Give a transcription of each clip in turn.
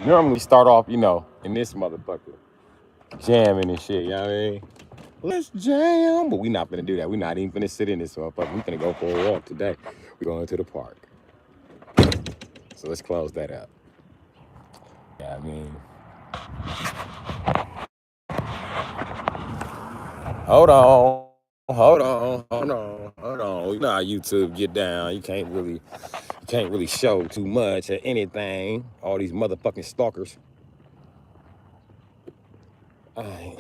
Normally we start off, in this motherfucker, jamming and shit, you know what I mean? Let's jam. But we not finna do that. We not even finna sit in this motherfucker. We finna go for a walk today. We going to the park. So let's close that up. Yeah, I mean. Hold on. You know how YouTube get down. You can't really show too much or anything. All these motherfucking stalkers. I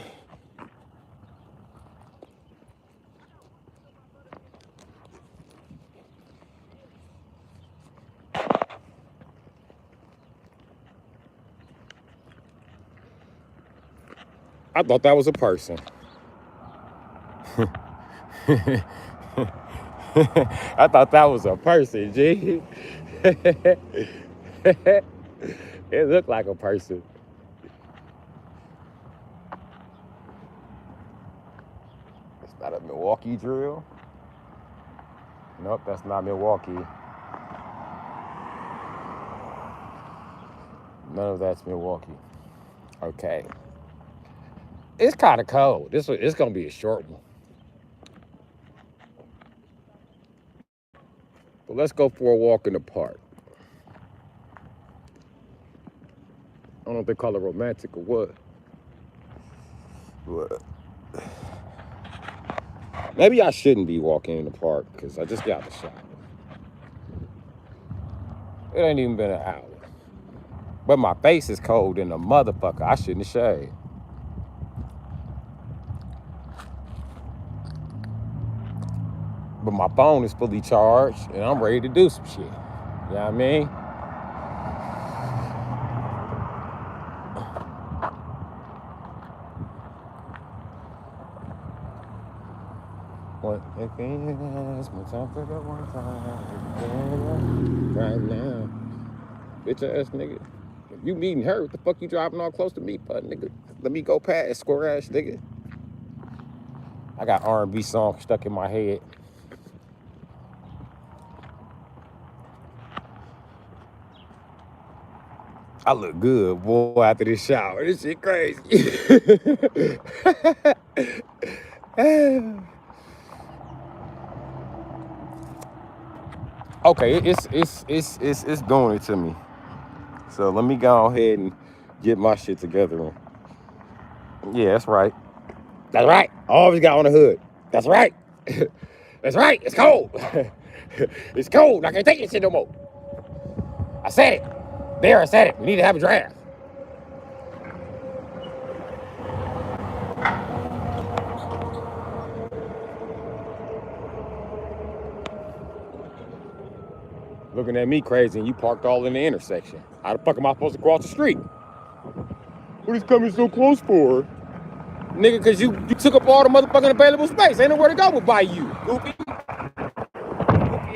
thought that was a person. I thought that was a person, G. It looked like a person. It's not a Milwaukee drill. Nope, that's not Milwaukee. None of that's Milwaukee. Okay. It's kind of cold. It's going to be a short one. But let's go for a walk in the park. I don't know if they call it romantic or what. But maybe I shouldn't be walking in the park because I just got the shower. It ain't even been an hour. But my face is cold in the motherfucker. I shouldn't have shaved. But my phone is fully charged and I'm ready to do some shit. You know what I mean? Right now. Bitch ass nigga. If you meeting her, what the fuck you driving all close to me, but nigga? Let me go past, square ass nigga. I got R&B songs stuck in my head. I look good, boy, after this shower. This shit crazy. Okay, it's doing it to me. So let me go ahead and get my shit together. Yeah, that's right. That's right. I always got on the hood. That's right. That's right. It's cold. It's cold. I can't take this shit no more. I said it. There, I said it. We need to have a draft. Looking at me crazy and you parked all in the intersection. How the fuck am I supposed to cross the street? What is coming so close for? Nigga, cause you took up all the motherfucking available space. Ain't nowhere to go but by you. Goofy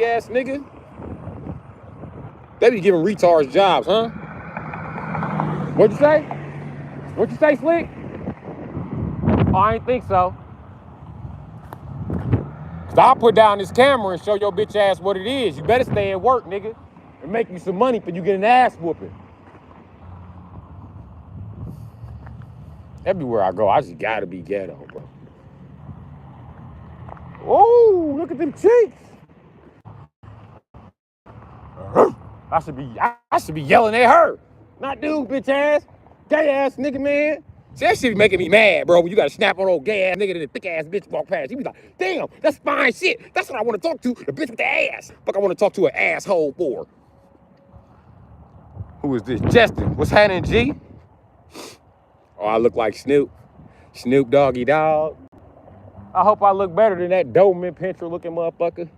ass nigga. They be giving retards jobs, huh? What'd you say? What'd you say, Slick? Oh, I ain't think so. So I'll put down this camera and show your bitch ass what it is. You better stay at work, nigga, and make you some money for you getting an ass whooping. Everywhere I go, I just gotta be ghetto, bro. Oh, look at them cheeks. I should be yelling at her. Not dude, bitch ass. Gay ass nigga, man. See, that shit be making me mad, bro. When you gotta snap on old gay ass nigga and the thick ass bitch walk past. You be like, damn, that's fine shit. That's what I want to talk to. The bitch with the ass. Fuck, I want to talk to an asshole for. Who is this? Justin. What's happening, G? Oh, I look like Snoop. Snoop Doggy Dog. I hope I look better than that Doberman Pinscher looking motherfucker.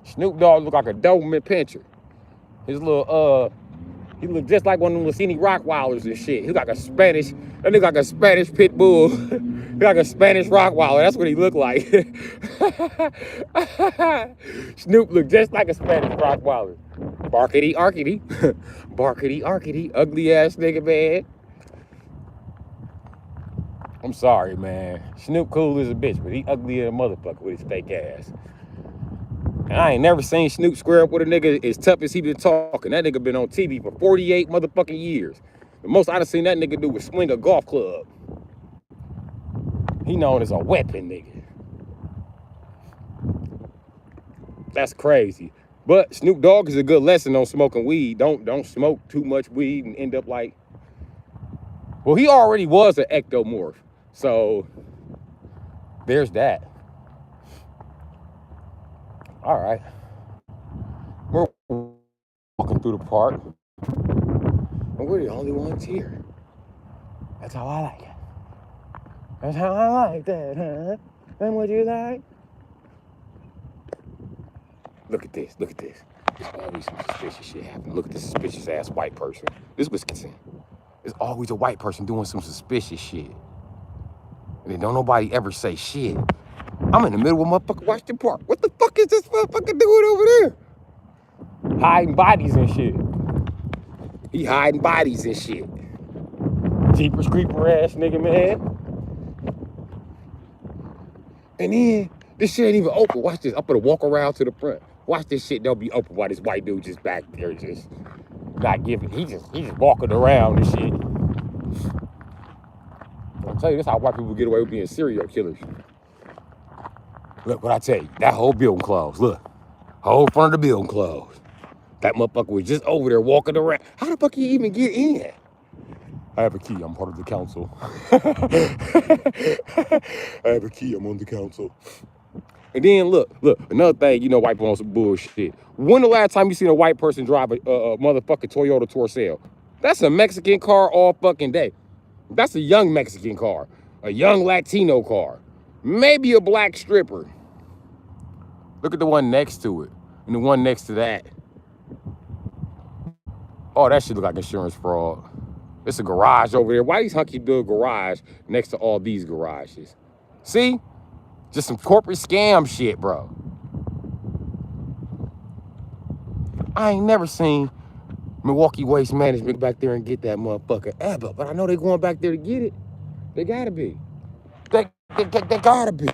Snoop Dogg look like a Doberman Pinscher. His little, he look just like one of them Lassini Rockwilders and shit. He like a Spanish, that nigga like a Spanish pit bull. He like a Spanish Rockwilder. That's what he look like. Snoop look just like a Spanish Rockwilder. Barkity arkity. Barkity arkity. Ugly ass nigga, man. I'm sorry, man. Snoop cool as a bitch, but he ugly as a motherfucker with his fake ass. And I ain't never seen Snoop square up with a nigga as tough as he been talking. That nigga been on TV for 48 motherfucking years. The most I'd have seen that nigga do was swing a golf club. He known as a weapon, nigga. That's crazy. But Snoop Dogg is a good lesson on smoking weed. Don't smoke too much weed and end up like, well, he already was an ectomorph. So there's that. All right. We're walking through the park. And we're the only ones here. That's how I like it. That's how I like that, huh? And what you like? Look at this. Look at this. There's always some suspicious shit happening. Look at this suspicious ass white person. This is Wisconsin. There's always a white person doing some suspicious shit. And then don't nobody ever say shit. I'm in the middle of motherfucking Washington Park. What the fuck is this motherfucker doing over there? Hiding bodies and shit. He hiding bodies and shit. Jeepers creeper ass nigga, man. And then this shit ain't even open. Watch this. I'm gonna walk around to the front. Watch this shit. They'll be open while this white dude just back there just not giving. He just walking around and shit. I'll tell you, this how white people get away with being serial killers. Look what I tell you. That whole building closed. Look, whole front of the building closed. That motherfucker was just over there walking around. How the fuck he even get in? I have a key. I'm part of the council. I have a key. I'm on the council. And then look, another thing, you know, white people on some bullshit. When the last time you seen a white person drive a motherfucking Toyota Tercel? That's a Mexican car all fucking day. That's a young Mexican car, a young Latino car, maybe a black stripper. Look at the one next to it and the one next to that. Oh, that shit look like insurance fraud. It's a garage over there. Why these hunky do a garage next to all these garages? See? Just some corporate scam shit, bro. I ain't never seen Milwaukee Waste Management back there and get that motherfucker ever. But I know they going back there to get it. They gotta be. They gotta be.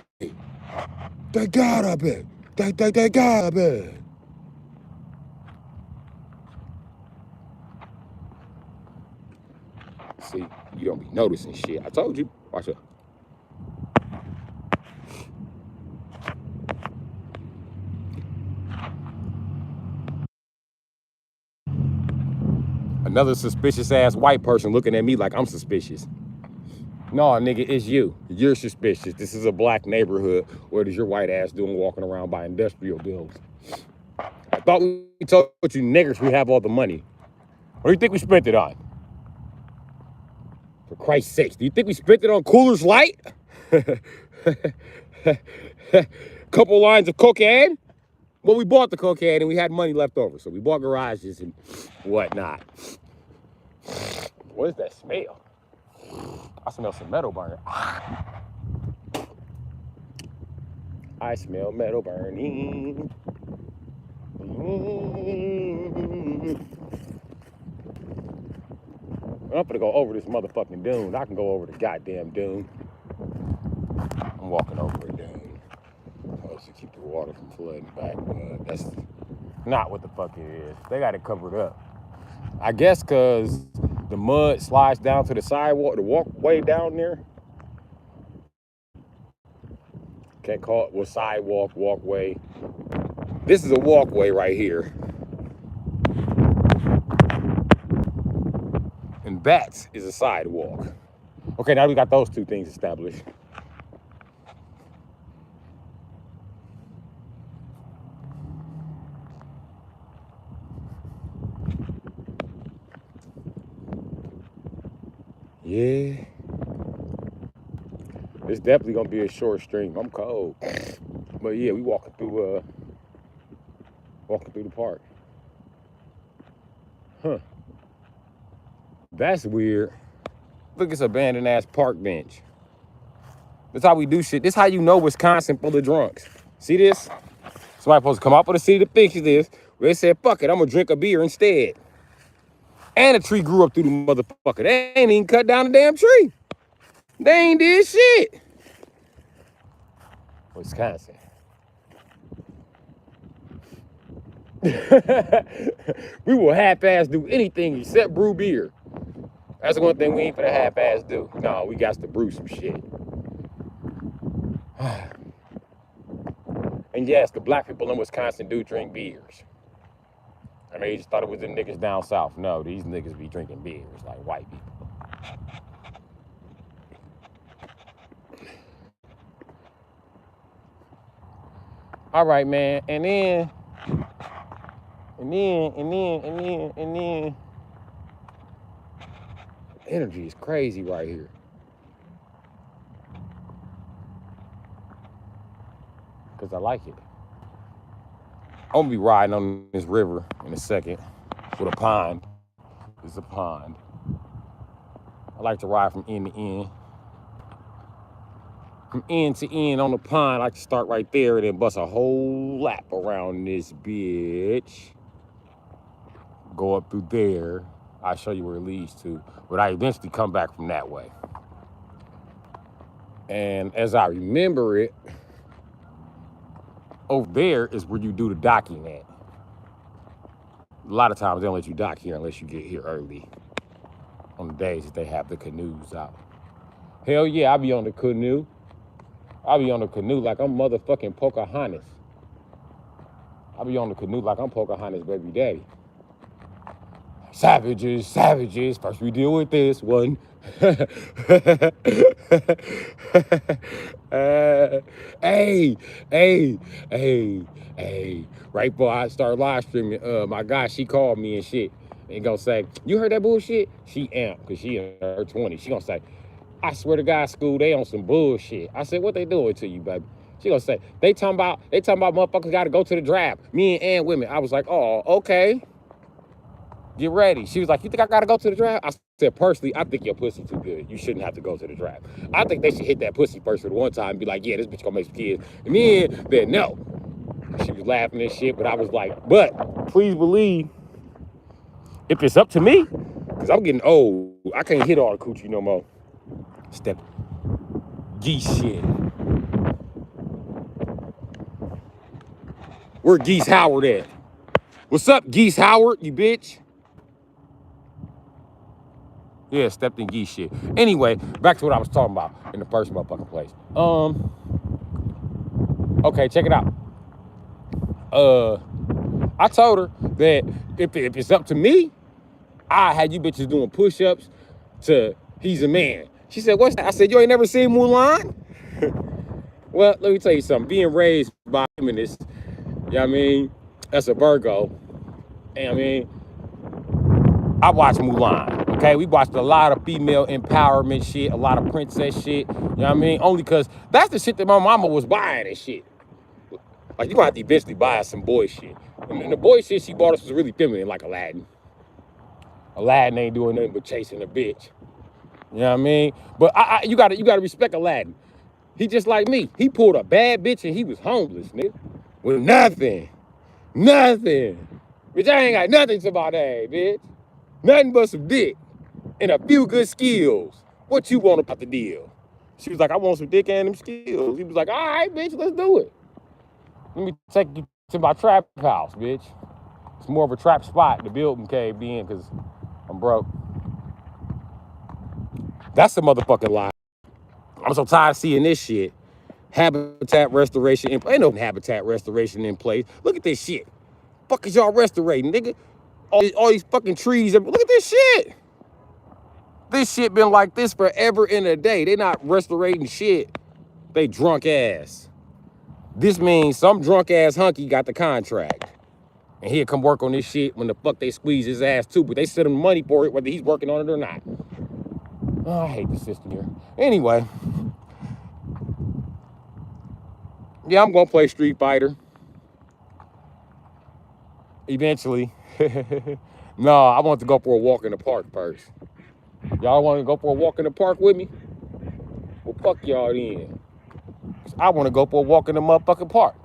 They gotta be. They gotta be. See, you don't be noticing shit. I told you. Watch out. Another suspicious ass white person looking at me like I'm suspicious. No, nigga, it's you. You're suspicious. This is a black neighborhood. What is your white ass doing walking around by industrial buildings? I thought we told you niggers we have all the money. What do you think we spent it on? For Christ's sakes, do you think we spent it on Coolers Light? Couple lines of cocaine? Well, we bought the cocaine and we had money left over, so we bought garages and whatnot. What is that smell? I smell some metal burning. I smell metal burning. I'm gonna go over this motherfucking dune. I can go over the goddamn dune. I'm walking over a dune. Supposed to keep the water from flooding back, but that's not what the fuck it is. They got it covered up. I guess because the mud slides down to the sidewalk, the walkway down there. Can't call it, well, sidewalk, walkway. This is a walkway right here. And that is a sidewalk. Okay, now we got those two things established. Yeah. It's definitely gonna be a short stream. I'm cold. But yeah, we walking through the park. Huh. That's weird. Look, it's abandoned ass park bench. That's how we do shit. This how you know Wisconsin full of drunks. See this? Somebody supposed to come out for the city to fix this. They said, fuck it, I'm gonna drink a beer instead. And a tree grew up through the motherfucker. They ain't even cut down the damn tree. They ain't did shit. Wisconsin. We will half-ass do anything except brew beer. That's the one thing we ain't finna half-ass do. No, we got to brew some shit. And yes, the black people in Wisconsin do drink beers. I mean, you just thought it was the niggas down south. No, these niggas be drinking beers like white people. All right, man. And then energy is crazy right here. Because I like it. I'm gonna be riding on this river in a second with a pond. It's a pond. I like to ride from end to end. From end to end on the pond, I like to start right there and then bust a whole lap around this bitch. Go up through there. I'll show you where it leads to. But I eventually come back from that way. And as I remember it, over there is where you do the docking at. A lot of times they don't let you dock here unless you get here early on the days that they have the canoes out. Hell yeah, I'll be on the canoe. I'll be on the canoe like I'm motherfucking Pocahontas. I'll be on the canoe like I'm Pocahontas' baby daddy. Savages, savages, first we deal with this one. Hey. Right before I start live streaming, my guy, she called me and shit. And gonna say, you heard that bullshit? She amped, because she in her 20s. She gonna say, I swear to God, school, they on some bullshit. I said, what they doing to you, baby? She gonna say, they talking about motherfuckers gotta go to the draft. Me and women. I was like, oh, okay. Get ready. She was like, you think I gotta go to the draft? I said, personally, I think your pussy too good. You shouldn't have to go to the draft. I think they should hit that pussy first for the one time and be like, yeah, this bitch gonna make some kids. And then no. She was laughing and shit, but I was like, but please believe, if it's up to me, because I'm getting old, I can't hit all the coochie no more. Step geese shit. Where Geese Howard at? What's up, Geese Howard, you bitch? Yeah, stepped in geese shit. Anyway, back to what I was talking about in the first motherfucking place. Okay, check it out. I told her that if it's up to me, I had you bitches doing push-ups to He's a Man. She said, what's that? I said, you ain't never seen Mulan? Well, let me tell you something. Being raised by feminists, you know what I mean? That's a Virgo. And I mean, I watched Mulan, okay? We watched a lot of female empowerment shit, a lot of princess shit, you know what I mean? Only because that's the shit that my mama was buying and shit. Like, you gonna have to eventually buy us some boy shit. And the boy shit she bought us was really feminine, like Aladdin. Aladdin ain't doing nothing but chasing a bitch. You know what I mean? But you gotta respect Aladdin. He just like me. He pulled a bad bitch and he was homeless, nigga. With nothing. Nothing. Bitch, I ain't got nothing to my name, bitch. Nothing but some dick and a few good skills. What you want about the deal? She was like, I want some dick and them skills. He was like, all right, bitch, let's do it. Let me take you to my trap house, bitch. It's more of a trap spot. The building caved in because I'm broke. That's the motherfucking lie. I'm so tired of seeing this shit. Habitat restoration. Ain't no habitat restoration in place. Look at this shit. Fuck is y'all restorating, nigga? All these fucking trees. Look at this shit. This shit been like this forever and a day. They not restorating shit. They drunk ass. This means some drunk ass hunky got the contract. And he'll come work on this shit when the fuck they squeeze his ass too. But they send him money for it whether he's working on it or not. Oh, I hate the system here. Anyway. Yeah, I'm gonna play Street Fighter. Eventually. No, I want to go for a walk in the park first. Y'all want to go for a walk in the park with me? Well, fuck y'all then. I want to go for a walk in the motherfucking park.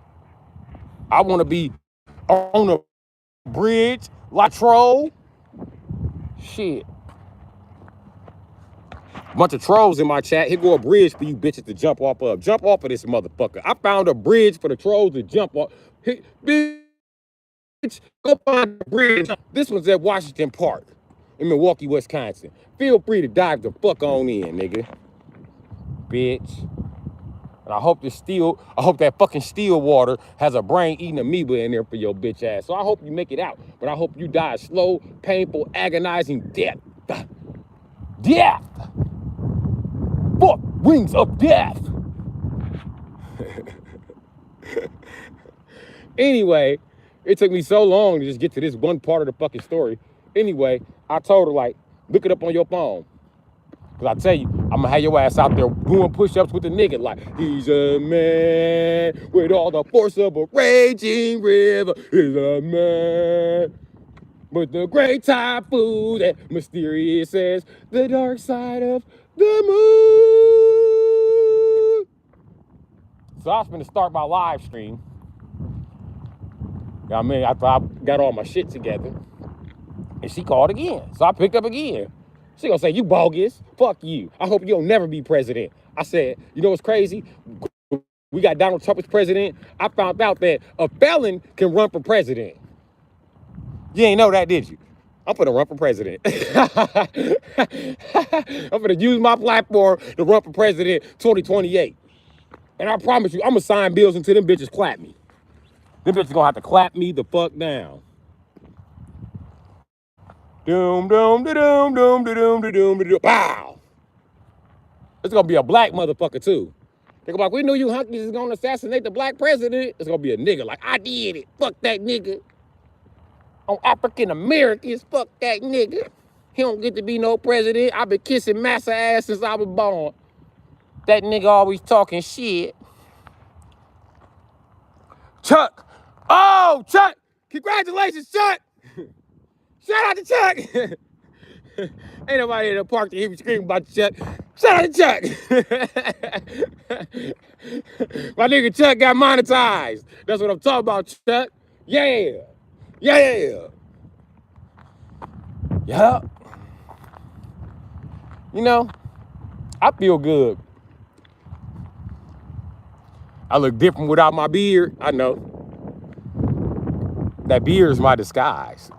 I want to be on a bridge, like troll. Shit. Bunch of trolls in my chat. Here go a bridge for you bitches to jump off of. Jump off of this motherfucker. I found a bridge for the trolls to jump off. Hey, bitch, go find a bridge. This one's at Washington Park. in Milwaukee, Wisconsin. Feel free to dive the fuck on in, nigga. Bitch. And I hope that fucking steel water has a brain-eating amoeba in there for your bitch ass. So I hope you make it out. But I hope you die a slow, painful, agonizing death. Death! 4 wings of death! Anyway, it took me so long to just get to this one part of the fucking story. Anyway, I told her, like, look it up on your phone. Because I tell you, I'm going to have your ass out there doing push-ups with the nigga. Like, he's a man with all the force of a raging river. He's a man with the great typhoon that mysterious as the dark side of the moon. So I was going to start my live stream. I mean, after I got all my shit together, and she called again. So I picked up again. She gonna say, you bogus, fuck you. I hope you'll never be president. I said, you know what's crazy? We got Donald Trump as president. I found out that a felon can run for president. You ain't know that, did you? I'm gonna run for president. I'm gonna use my platform to run for president 2028. And I promise you, I'm gonna sign bills until them bitches clap me. Them bitches gonna have to clap me the fuck down. Doom, doom, da doom, doom, da doom, da doom, da doom. Pow! It's gonna be a black motherfucker too. They're gonna be like, we knew you hunkies is gonna assassinate the black president. It's gonna be a nigga like, I did it. Fuck that nigga. On African Americans, fuck that nigga. He don't get to be no president. I've been kissing massa ass since I was born. That nigga always talking shit. Chuck. Oh, Chuck. Congratulations, Chuck. Shout out to Chuck. Ain't nobody in the park to hear me scream about Chuck. Shout out to Chuck. My nigga Chuck got monetized. That's what I'm talking about, Chuck. Yeah. Yeah. Yeah. You know, I feel good. I look different without my beard. I know. That beard is my disguise.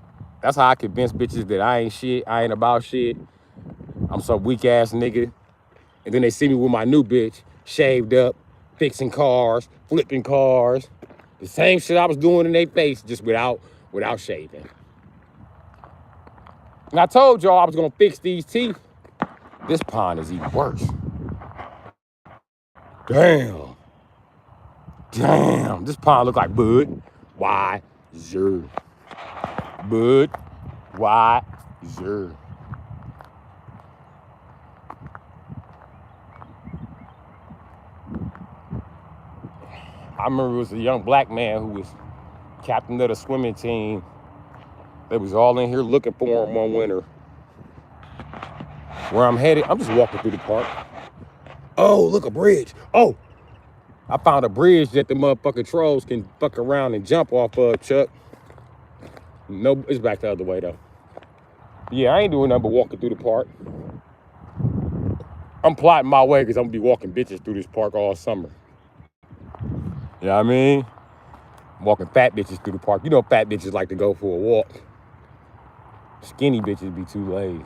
That's how I convince bitches that I ain't shit. I ain't about shit. I'm some weak ass nigga. And then they see me with my new bitch, shaved up, fixing cars, flipping cars. The same shit I was doing in their face, just without shaving. And I told y'all I was gonna fix these teeth. This pond is even worse. Damn. This pond look like Bud. Why? Zer. Bud. Why? Zer. I remember it was a young black man who was captain of the swimming team. They was all in here looking for him one winter. Where I'm headed, I'm just walking through the park. Oh, look, a bridge. Oh, I found a bridge that the motherfucking trolls can fuck around and jump off of, Chuck. No, it's back the other way, though. Yeah, I ain't doing nothing but walking through the park. I'm plotting my way because I'm going to be walking bitches through this park all summer. You know what I mean? Walking fat bitches through the park. You know fat bitches like to go for a walk. Skinny bitches be too lazy.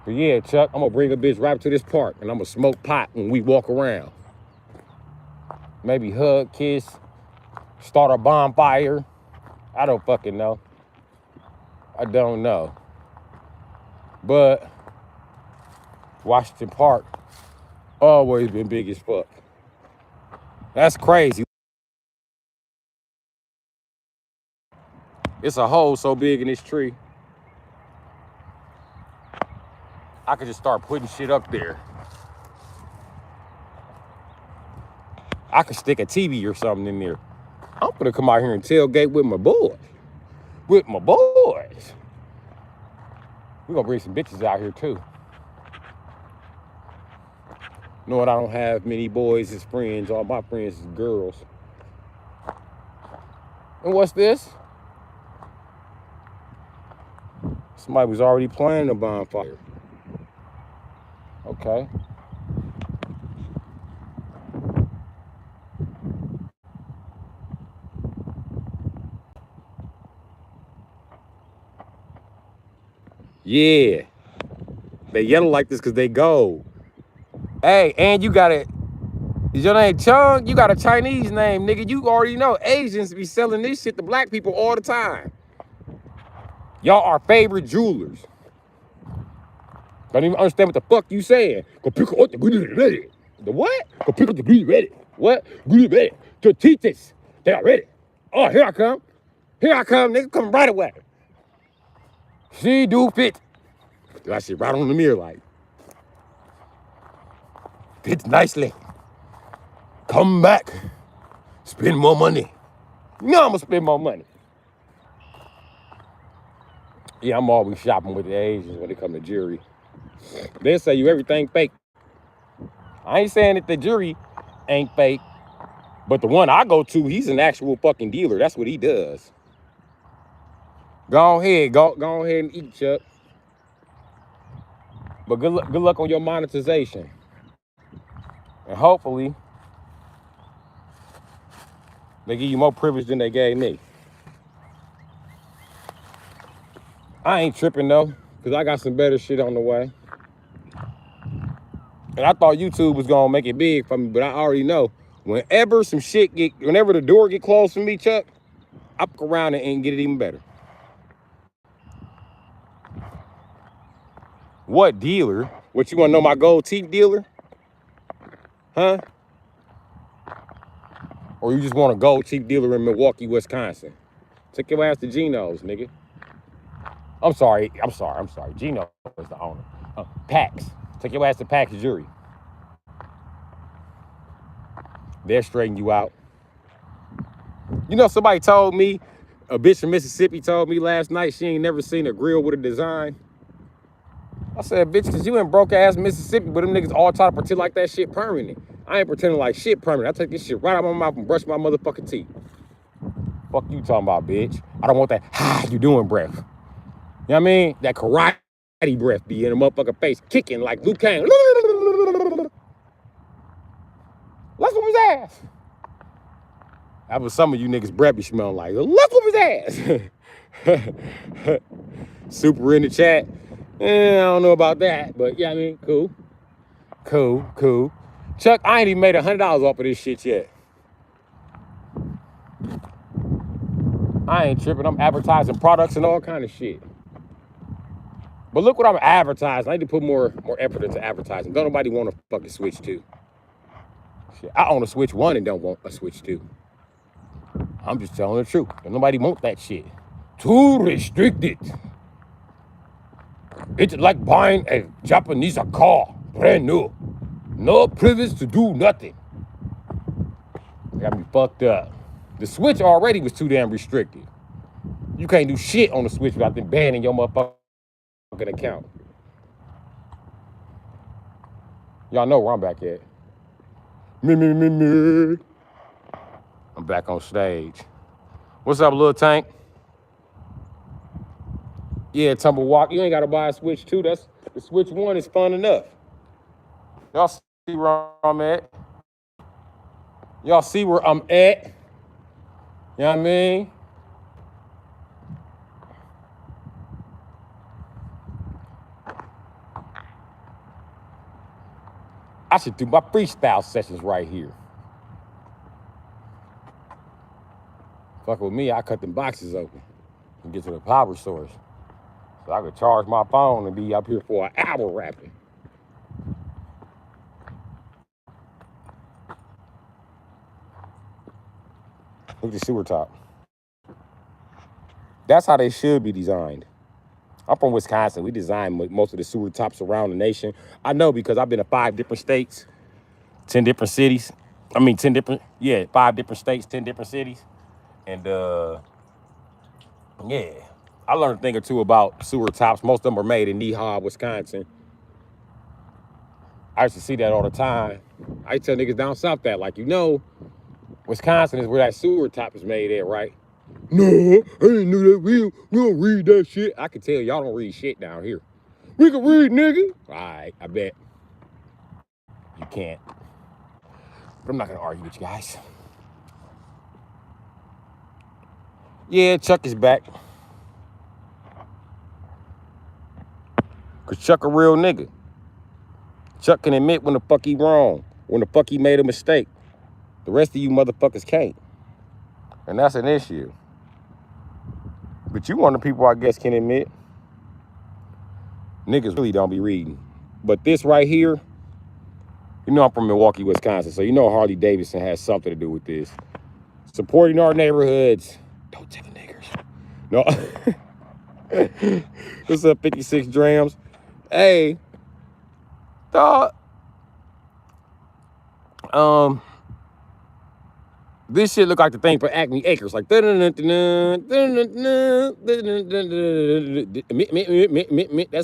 But yeah, Chuck, I'm going to bring a bitch right to this park and I'm going to smoke pot when we walk around. Maybe hug, kiss, start a bonfire. I don't fucking know. I don't know. But Washington Park always been big as fuck. That's crazy. It's a hole so big in this tree. I could just start putting shit up there. I could stick a TV or something in there. I'm gonna come out here and tailgate with my boys. With my boys. We're gonna bring some bitches out here too. Knowing I don't have many boys as friends, all my friends is girls. And what's this? Somebody was already planning a bonfire. Okay. Yeah. They yellow like this because they gold. Hey, and you got it. Is your name Chung? You got a Chinese name, nigga. You already know Asians be selling this shit to black people all the time. Y'all are favorite jewelers. Don't even understand what the fuck you saying. Go pick up the ready. The what? Go pick up the green ready. What? Green ready. To teach this. They are ready. Oh, here I come. Here I come, nigga. Coming right away. See, do fit. That shit right on the mirror like. Fits nicely. Come back. Spend more money. You know I'm gonna spend more money. Yeah, I'm always shopping with the Asians when it comes to jewelry. They'll say you everything fake. I ain't saying that the jewelry ain't fake, but the one I go to, he's an actual fucking dealer. That's what he does. Go ahead and eat, Chuck. But good luck on your monetization. And hopefully, they give you more privilege than they gave me. I ain't tripping though, because I got some better shit on the way. And I thought YouTube was gonna make it big for me, but I already know whenever the door get closed for me, Chuck, I fuck around and get it even better. What dealer? What, you wanna know my gold teeth dealer? Huh? Or you just want a gold teeth dealer in Milwaukee, Wisconsin? Take your ass to Geno's, nigga. I'm sorry. Gino is the owner. Pax. Take your ass to Pax Jewelry. They'll straighten you out. You know, somebody told me, a bitch from Mississippi told me last night she ain't never seen a grill with a design. I said, bitch, because you in broke ass Mississippi, but them niggas all try to pretend like that shit permanent. I ain't pretending like shit permanent. I take this shit right out of my mouth and brush my motherfucking teeth. Fuck you talking about, bitch. I don't want that, you doing breath. You know what I mean? That karate breath be in a motherfucking face, kicking like Luke Kane. Let's whoop his ass. That was some of you niggas' breath be smelling like. Let's whoop his ass. Super in the chat. I don't know about that, but yeah, I mean, cool. Chuck, I ain't even made $100 off of this shit yet. I ain't tripping. I'm advertising products and all kind of shit. But look what I'm advertising. I need to put more effort into advertising. Don't nobody want a fucking Switch 2. Shit, I own a Switch 1 and don't want a Switch 2. I'm just telling the truth. Don't nobody want that shit. Too restricted. It's like buying a Japanese car, brand new. No privilege to do nothing. Got me fucked up. The Switch already was too damn restricted. You can't do shit on the Switch without them banning your motherfucking account. Y'all know where I'm back at. Me. I'm back on stage. What's up, little tank? Yeah, Tumble Walk. You ain't gotta buy a Switch 2. The Switch 1 is fun enough. Y'all see where I'm at? Y'all see where I'm at? You know what I mean? I should do my freestyle sessions right here. Fuck with me, I cut them boxes open and get to the power source. So I could charge my phone and be up here for an hour rapping. Look at the sewer top. That's how they should be designed. I'm from Wisconsin. We design most of the sewer tops around the nation. I know because I've been to 5 different states, 10 different cities. 5 different states, 10 different cities. And yeah, I learned a thing or two about sewer tops. Most of them are made in Neha, Wisconsin. I used to see that all the time. I used to tell niggas down south that, like, Wisconsin is where that sewer top is made at, right? No, I didn't know that. We don't read that shit. I can tell y'all don't read shit down here. We can read, nigga. All right, I bet. You can't. But I'm not gonna argue with you guys. Yeah, Chuck is back. Cause Chuck a real nigga. Chuck can admit when the fuck he wrong, when the fuck he made a mistake. The rest of you motherfuckers can't. And that's an issue. But you one of the people I guess can admit. Niggas really don't be reading. But this right here, you know I'm from Milwaukee, Wisconsin, so you know Harley Davidson has something to do with this. Supporting our neighborhoods. Don't tell the niggers. No. What's up, 56 drams? Hey, dog. This shit look like the thing for Acme Acres. Like, that's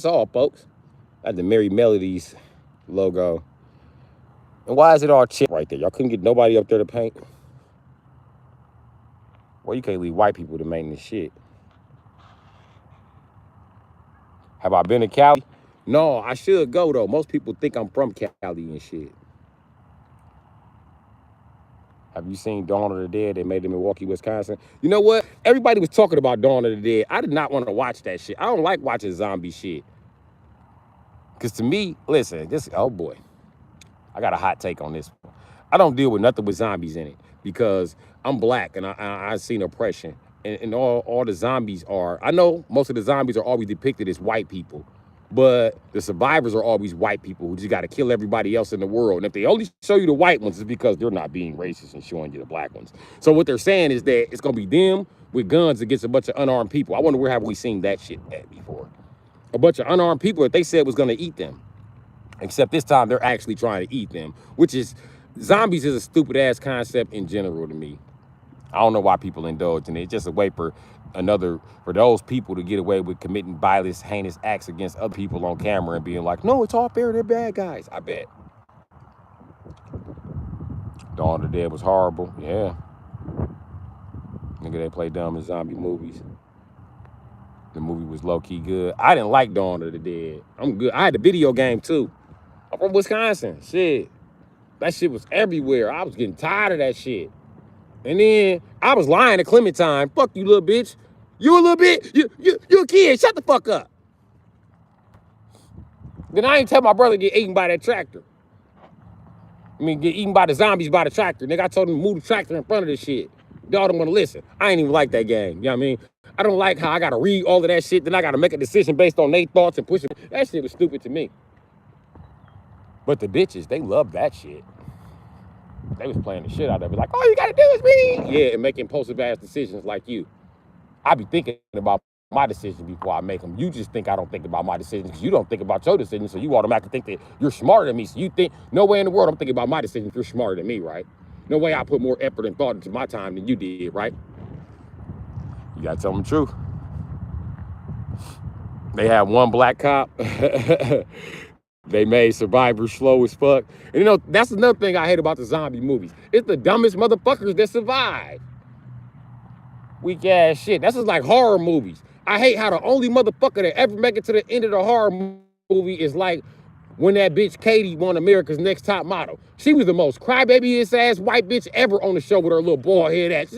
all, folks. That's the Merry Melodies logo. And why is it all chip right there? Y'all couldn't get nobody up there to paint? Well, you can't leave white people to maintain this shit. Have I been to Cali? No, I should go, though. Most people think I'm from Cali and shit. Have you seen Dawn of the Dead? They made in Milwaukee, Wisconsin. You know what? Everybody was talking about Dawn of the Dead. I did not want to watch that shit. I don't like watching zombie shit. Because to me, listen, this, oh boy. I got a hot take on this one. I don't deal with nothing with zombies in it because I'm black and I've seen oppression. And all the zombies are, I know most of the zombies are always depicted as white people, but the survivors are always white people who just got to kill everybody else in the world. And if they only show you the white ones, it's because they're not being racist and showing you the black ones. So what they're saying is that it's going to be them with guns against a bunch of unarmed people. I wonder where have we seen that shit at before? A bunch of unarmed people that they said was going to eat them. Except this time they're actually trying to eat them, which is, zombies is a stupid ass concept in general to me. I don't know why people indulge in it. It's just a way for those people to get away with committing violence, heinous acts against other people on camera and being like, no, it's all fair, they're bad guys. I bet. Dawn of the Dead was horrible. Yeah. Nigga, they play dumb in zombie movies. The movie was low-key good. I didn't like Dawn of the Dead. I'm good. I had the video game too. I'm from Wisconsin. Shit. That shit was everywhere. I was getting tired of that shit. And then I was lying to Clementine. Fuck you, little bitch. You a little bit, you a kid. Shut the fuck up. Then I ain't tell my brother to get eaten by that tractor. I mean, get eaten by the zombies by the tractor. Nigga, I told him to move the tractor in front of this shit. Y'all don't want to listen. I ain't even like that game. You know what I mean? I don't like how I got to read all of that shit. Then I got to make a decision based on their thoughts and push it. That shit was stupid to me. But the bitches, they love that shit. They was playing the shit out of it. Like, all you got to do is read. Yeah, and make impulsive ass decisions like you. I be thinking about my decisions before I make them. You just think I don't think about my decisions because you don't think about your decisions, so you automatically think that you're smarter than me. So you think, no way in the world I'm thinking about my decisions. You're smarter than me, right? No way I put more effort and thought into my time than you did, right? You gotta tell them the truth. They had one black cop. They made survivors slow as fuck. And you know, that's another thing I hate about the zombie movies. It's the dumbest motherfuckers that survive. Weak ass shit. That's just like horror movies. I hate how the only motherfucker that ever make it to the end of the horror movie is like when that bitch Katie won America's Next Top Model. She was the most crybaby ass white bitch ever on the show with her little bald head ass.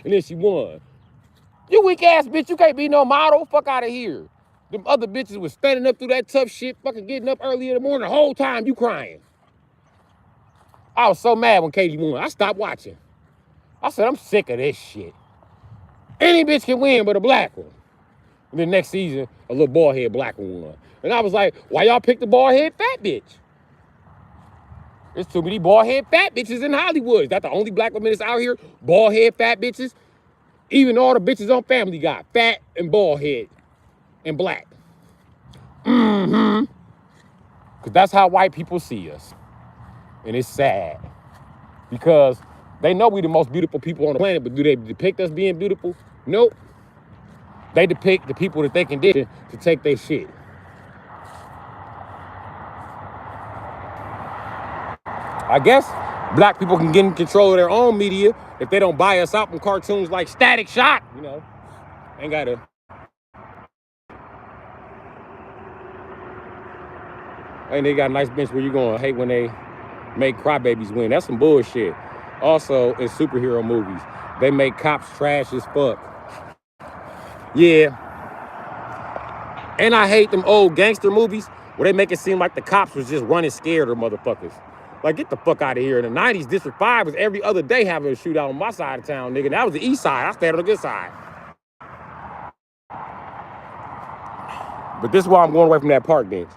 And then she won. You weak ass bitch, you can't be no model. Fuck out of here. Them other bitches was standing up through that tough shit, fucking getting up early in the morning, the whole time you crying. I was so mad when Katie won. I stopped watching. I said, I'm sick of this shit. Any bitch can win but a black one. And then next season, a little bald head black one won. And I was like, why y'all pick the bald head fat bitch? There's too many bald head fat bitches in Hollywood. Is that the only black woman that's out here? Bald head fat bitches? Even all the bitches on Family Guy, fat and bald head and black. Because that's how white people see us. And it's sad. Because they know we the most beautiful people on the planet, but do they depict us being beautiful? Nope. They depict the people that they condition to take their shit. I guess black people can get in control of their own media if they don't buy us out from cartoons like Static Shock, you know. Ain't gotta. And they got a nice bench where you gonna hate when they make crybabies win. That's some bullshit. Also, in superhero movies, they make cops trash as fuck. Yeah. And I hate them old gangster movies where they make it seem like the cops was just running scared of motherfuckers. Like, get the fuck out of here. In the 90s, District 5 was every other day having a shootout on my side of town, nigga. That was the east side. I stayed on the good side. But this is why I'm going away from that park bench.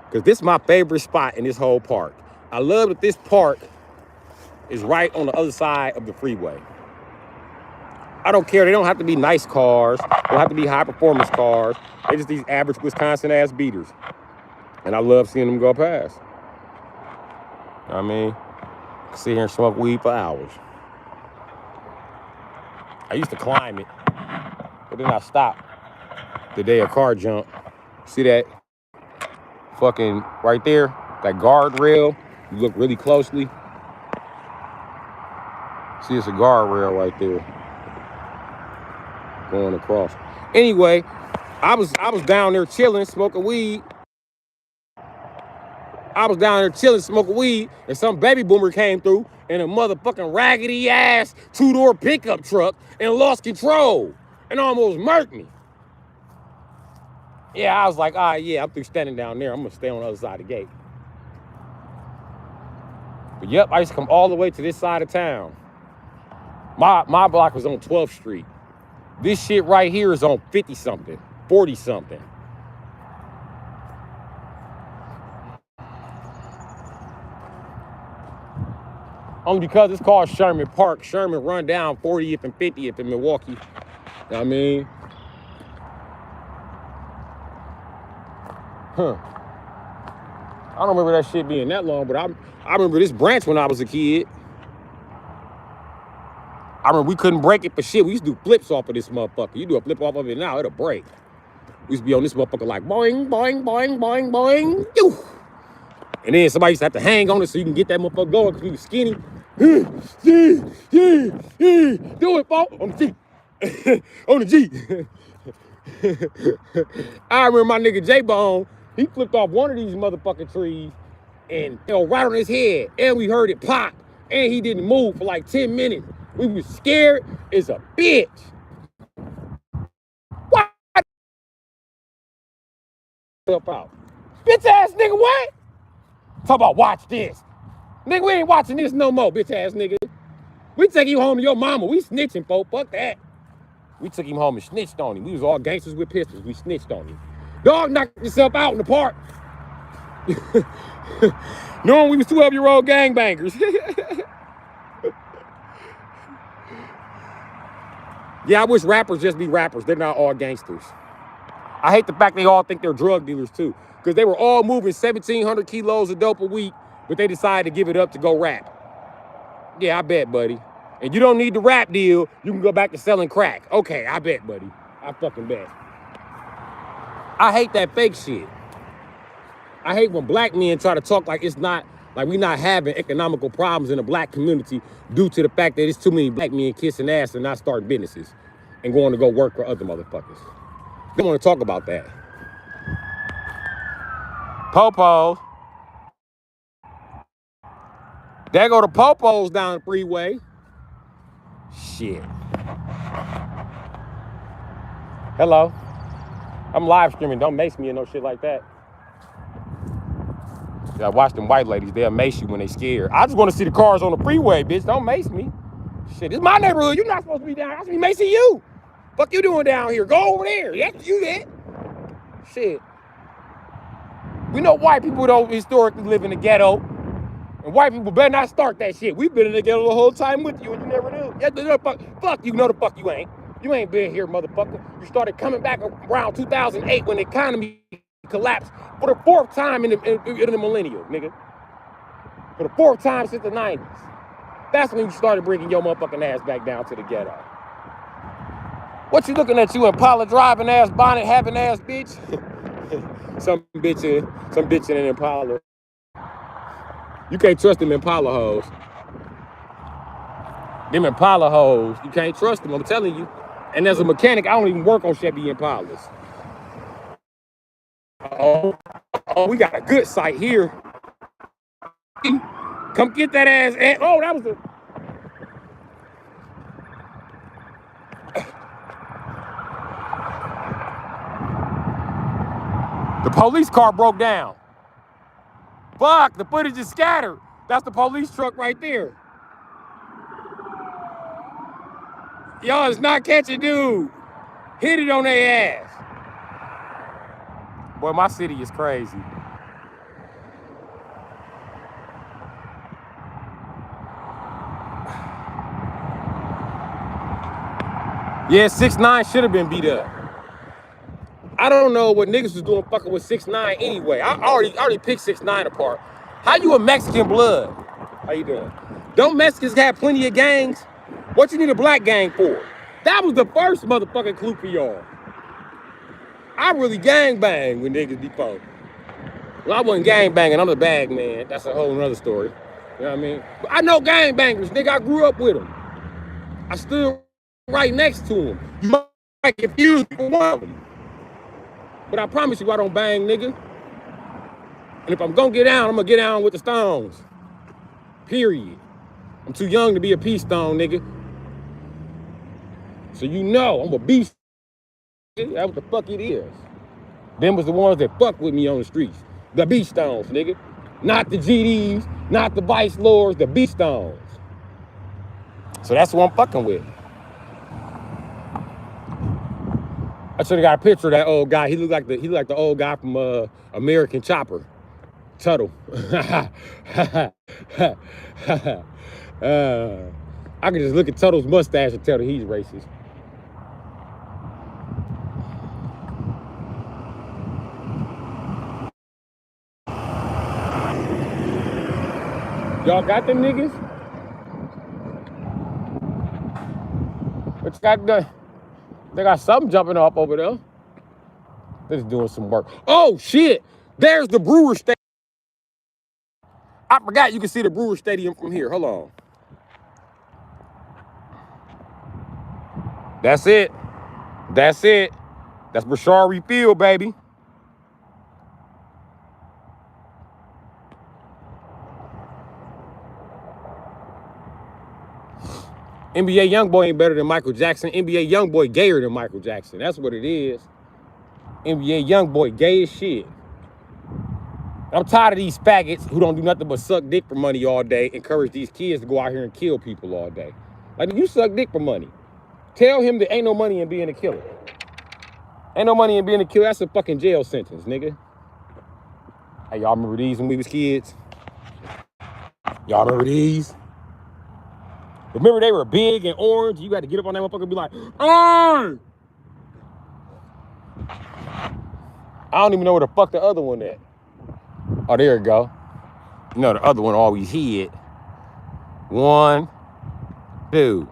Because this is my favorite spot in this whole park. I love that this park is right on the other side of the freeway. I don't care. They don't have to be nice cars. They don't have to be high-performance cars. They just these average Wisconsin-ass beaters. And I love seeing them go past. You know what I mean? Sit here and smoke weed for hours. I used to climb it, but then I stopped the day a car jumped. See that fucking right there? That guardrail? You look really closely. See, it's a guardrail right there. Going across. Anyway, I was down there chilling, smoking weed. I was down there chilling, smoking weed, and some baby boomer came through in a motherfucking raggedy ass 2-door pickup truck and lost control and almost murked me. Yeah, I was like, yeah, I'm through standing down there. I'm gonna stay on the other side of the gate. But yep, I used to come all the way to this side of town. My block was on 12th Street. This shit right here is on 50-something, 40-something. Only because it's called Sherman Park. Sherman run down 40th and 50th in Milwaukee. You know what I mean? I don't remember that shit being that long, but I remember this branch when I was a kid. I remember we couldn't break it for shit. We used to do flips off of this motherfucker. You do a flip off of it now, it'll break. We used to be on this motherfucker like boing, boing, boing, boing, boing. Yoo. And then somebody used to have to hang on it so you can get that motherfucker going because we was skinny. Do it, folks. On the G. On the G. I remember my nigga J-Bone, he flipped off one of these motherfucking trees and fell right on his head. And we heard it pop. And he didn't move for like 10 minutes. We was scared as a bitch. What? Out. Bitch ass nigga, what? Talk about watch this. Nigga, we ain't watching this no more, bitch ass nigga. We take you home to your mama. We snitching, folks. Fuck that. We took him home and snitched on him. We was all gangsters with pistols. We snitched on him. Dog knocked himself out in the park. Knowing we was 12-year-old gangbangers. Yeah, I wish rappers just be rappers. They're not all gangsters. I hate the fact they all think they're drug dealers, too. Because they were all moving 1,700 kilos of dope a week, but they decided to give it up to go rap. Yeah, I bet, buddy. And you don't need the rap deal. You can go back to selling crack. Okay, I bet, buddy. I fucking bet. I hate that fake shit. I hate when black men try to talk like it's not, like we not having economical problems in the black community due to the fact that it's too many black men kissing ass and not starting businesses and going to go work for other motherfuckers. They want to talk about that. Popos. There go the popos down the freeway. Shit. Hello. I'm live streaming. Don't mace me or no shit like that. I watch them white ladies. They'll mace you when they scared. I just want to see the cars on the freeway, bitch. Don't mace me. Shit, this is my neighborhood. You're not supposed to be down here. I'm supposed to be macing you. Fuck you doing down here? Go over there. That's you that. Shit. We know white people don't historically live in the ghetto. And white people better not start that shit. We've been in the ghetto the whole time with you and you never knew. Yeah, fuck you. No, the fuck you ain't. You ain't been here, motherfucker. You started coming back around 2008 when the economy collapsed for the 4th time in the millennial, nigga. For the 4th time since the 90s. That's when you started bringing your motherfucking ass back down to the ghetto. What you looking at, you Impala driving ass, bonnet having ass bitch? Some bitch in an Impala. You can't trust them Impala hoes. Them Impala hoes, you can't trust them, I'm telling you. And as a mechanic, I don't even work on Chevy Impalas. Oh, we got a good site here. Come get that ass. Oh, that was a... The police car broke down. Fuck, the footage is scattered. That's the police truck right there. Y'all is not catching dude. Hit it on their ass. Boy, my city is crazy. Yeah, 6ix9ine should have been beat up. I don't know what niggas was doing fucking with 6ix9ine anyway. I already picked 6ix9ine apart. How you a Mexican blood? How you doing? Don't Mexicans have plenty of gangs? What you need a black gang for? That was the first motherfucking clue for y'all. I really gang bang when niggas be phone. Well, I wasn't gang banging, I'm the bag man. That's a whole nother story. You know what I mean? But I know gang bangers, nigga, I grew up with them. I stood right next to them. You might confuse me for one of them. But I promise you I don't bang, nigga. And if I'm gonna get down, I'm gonna get down with the stones. Period. I'm too young to be a peace stone, nigga. So you know I'm a beast. That's what the fuck it is. Them was the ones that fuck with me on the streets. The beast stones, nigga. Not the GDs, not the vice lords, the beast stones. So that's what I'm fucking with. I should have got a picture of that old guy. He looked like the old guy from American Chopper. Tuttle. I can just look at Tuttle's mustache and tell that he's racist. Y'all got them niggas? What you got done? They got something jumping up over there. They're just doing some work. Oh, shit. There's the Brewer Stadium. I forgot you can see the Brewer Stadium from here. Hold on. That's it. That's it. That's Bashari Field, baby. NBA Youngboy ain't better than Michael Jackson. NBA Youngboy gayer than Michael Jackson. That's what it is. NBA Youngboy gay as shit. I'm tired of these faggots who don't do nothing but suck dick for money all day, encourage these kids to go out here and kill people all day. Like, you suck dick for money. Tell him there ain't no money in being a killer. Ain't no money in being a killer. That's a fucking jail sentence, nigga. Hey, y'all remember these when we was kids? Y'all remember these? Remember they were big and orange? You had to get up on that motherfucker and be like, "Orange!" I don't even know where the fuck the other one at. Oh, there it go. You know, the other one always hid. 1, 2.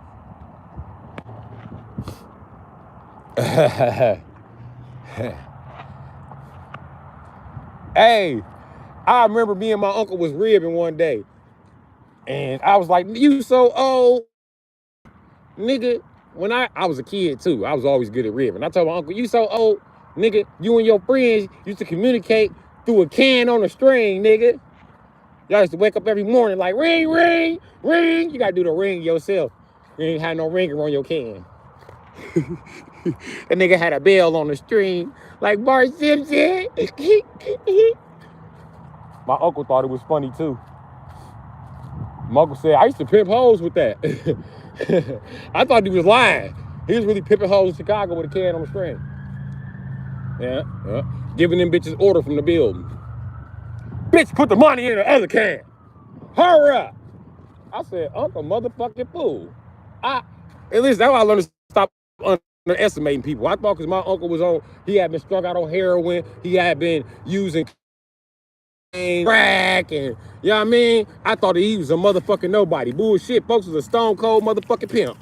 Hey, I remember me and my uncle was ribbing one day. And I was like, "You so old." Nigga, when I was a kid too, I was always good at ribbing. I told my uncle, "You so old, nigga, you and your friends used to communicate through a can on a string, nigga. Y'all used to wake up every morning like, ring, ring, ring." You gotta do the ring yourself. You ain't had no ringer on your can. That nigga had a bell on the string, like Bart Simpson. My uncle thought it was funny too. My uncle said, "I used to pimp hoes with that." I thought he was lying. He was really pimping hoes in Chicago with a can on the string. Yeah. Giving them bitches order from the building. "Bitch, put the money in the other can. Hurry up." I said, "Uncle motherfucking fool." At least that's how I learned to stop underestimating people. I thought because my uncle was he had been strung out on heroin, he had been using crack, and you know what I mean? I thought he was a motherfucking nobody. Bullshit, folks was a stone cold motherfucking pimp.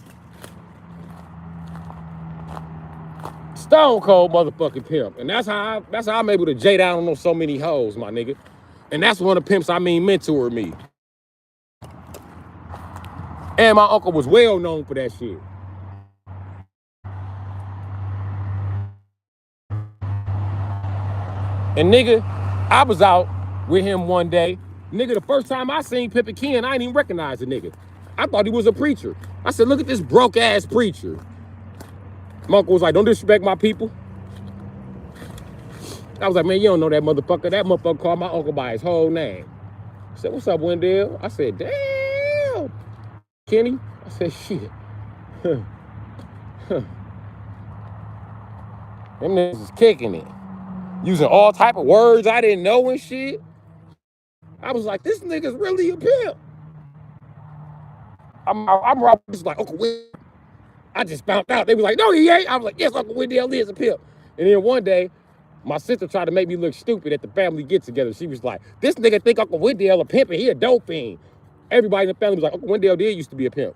Stone cold motherfucking pimp. And that's how I'm able to jade out on so many hoes, my nigga. And that's one of the pimps mentored me. And my uncle was well known for that shit. And nigga, I was out with him one day. Nigga, the first time I seen Pimpin' Ken, I didn't even recognize the nigga. I thought he was a preacher. I said, "Look at this broke ass preacher." My uncle was like, "Don't disrespect my people." I was like, man, you don't know that motherfucker. That motherfucker called my uncle by his whole name. I said, what's up, Wendell? I said, damn, Kenny. I said, shit. Them niggas is kicking it. Using all type of words I didn't know and shit. I was like, this nigga's really a pimp. I'm just like, Uncle Wendell. I just found out. They was like, no, he ain't. I was like, yes, Uncle Wendell is a pimp. And then one day, my sister tried to make me look stupid at the family get-together. She was like, this nigga think Uncle Wendell a pimp and he a dope fiend. Everybody in the family was like, Uncle Wendell did used to be a pimp.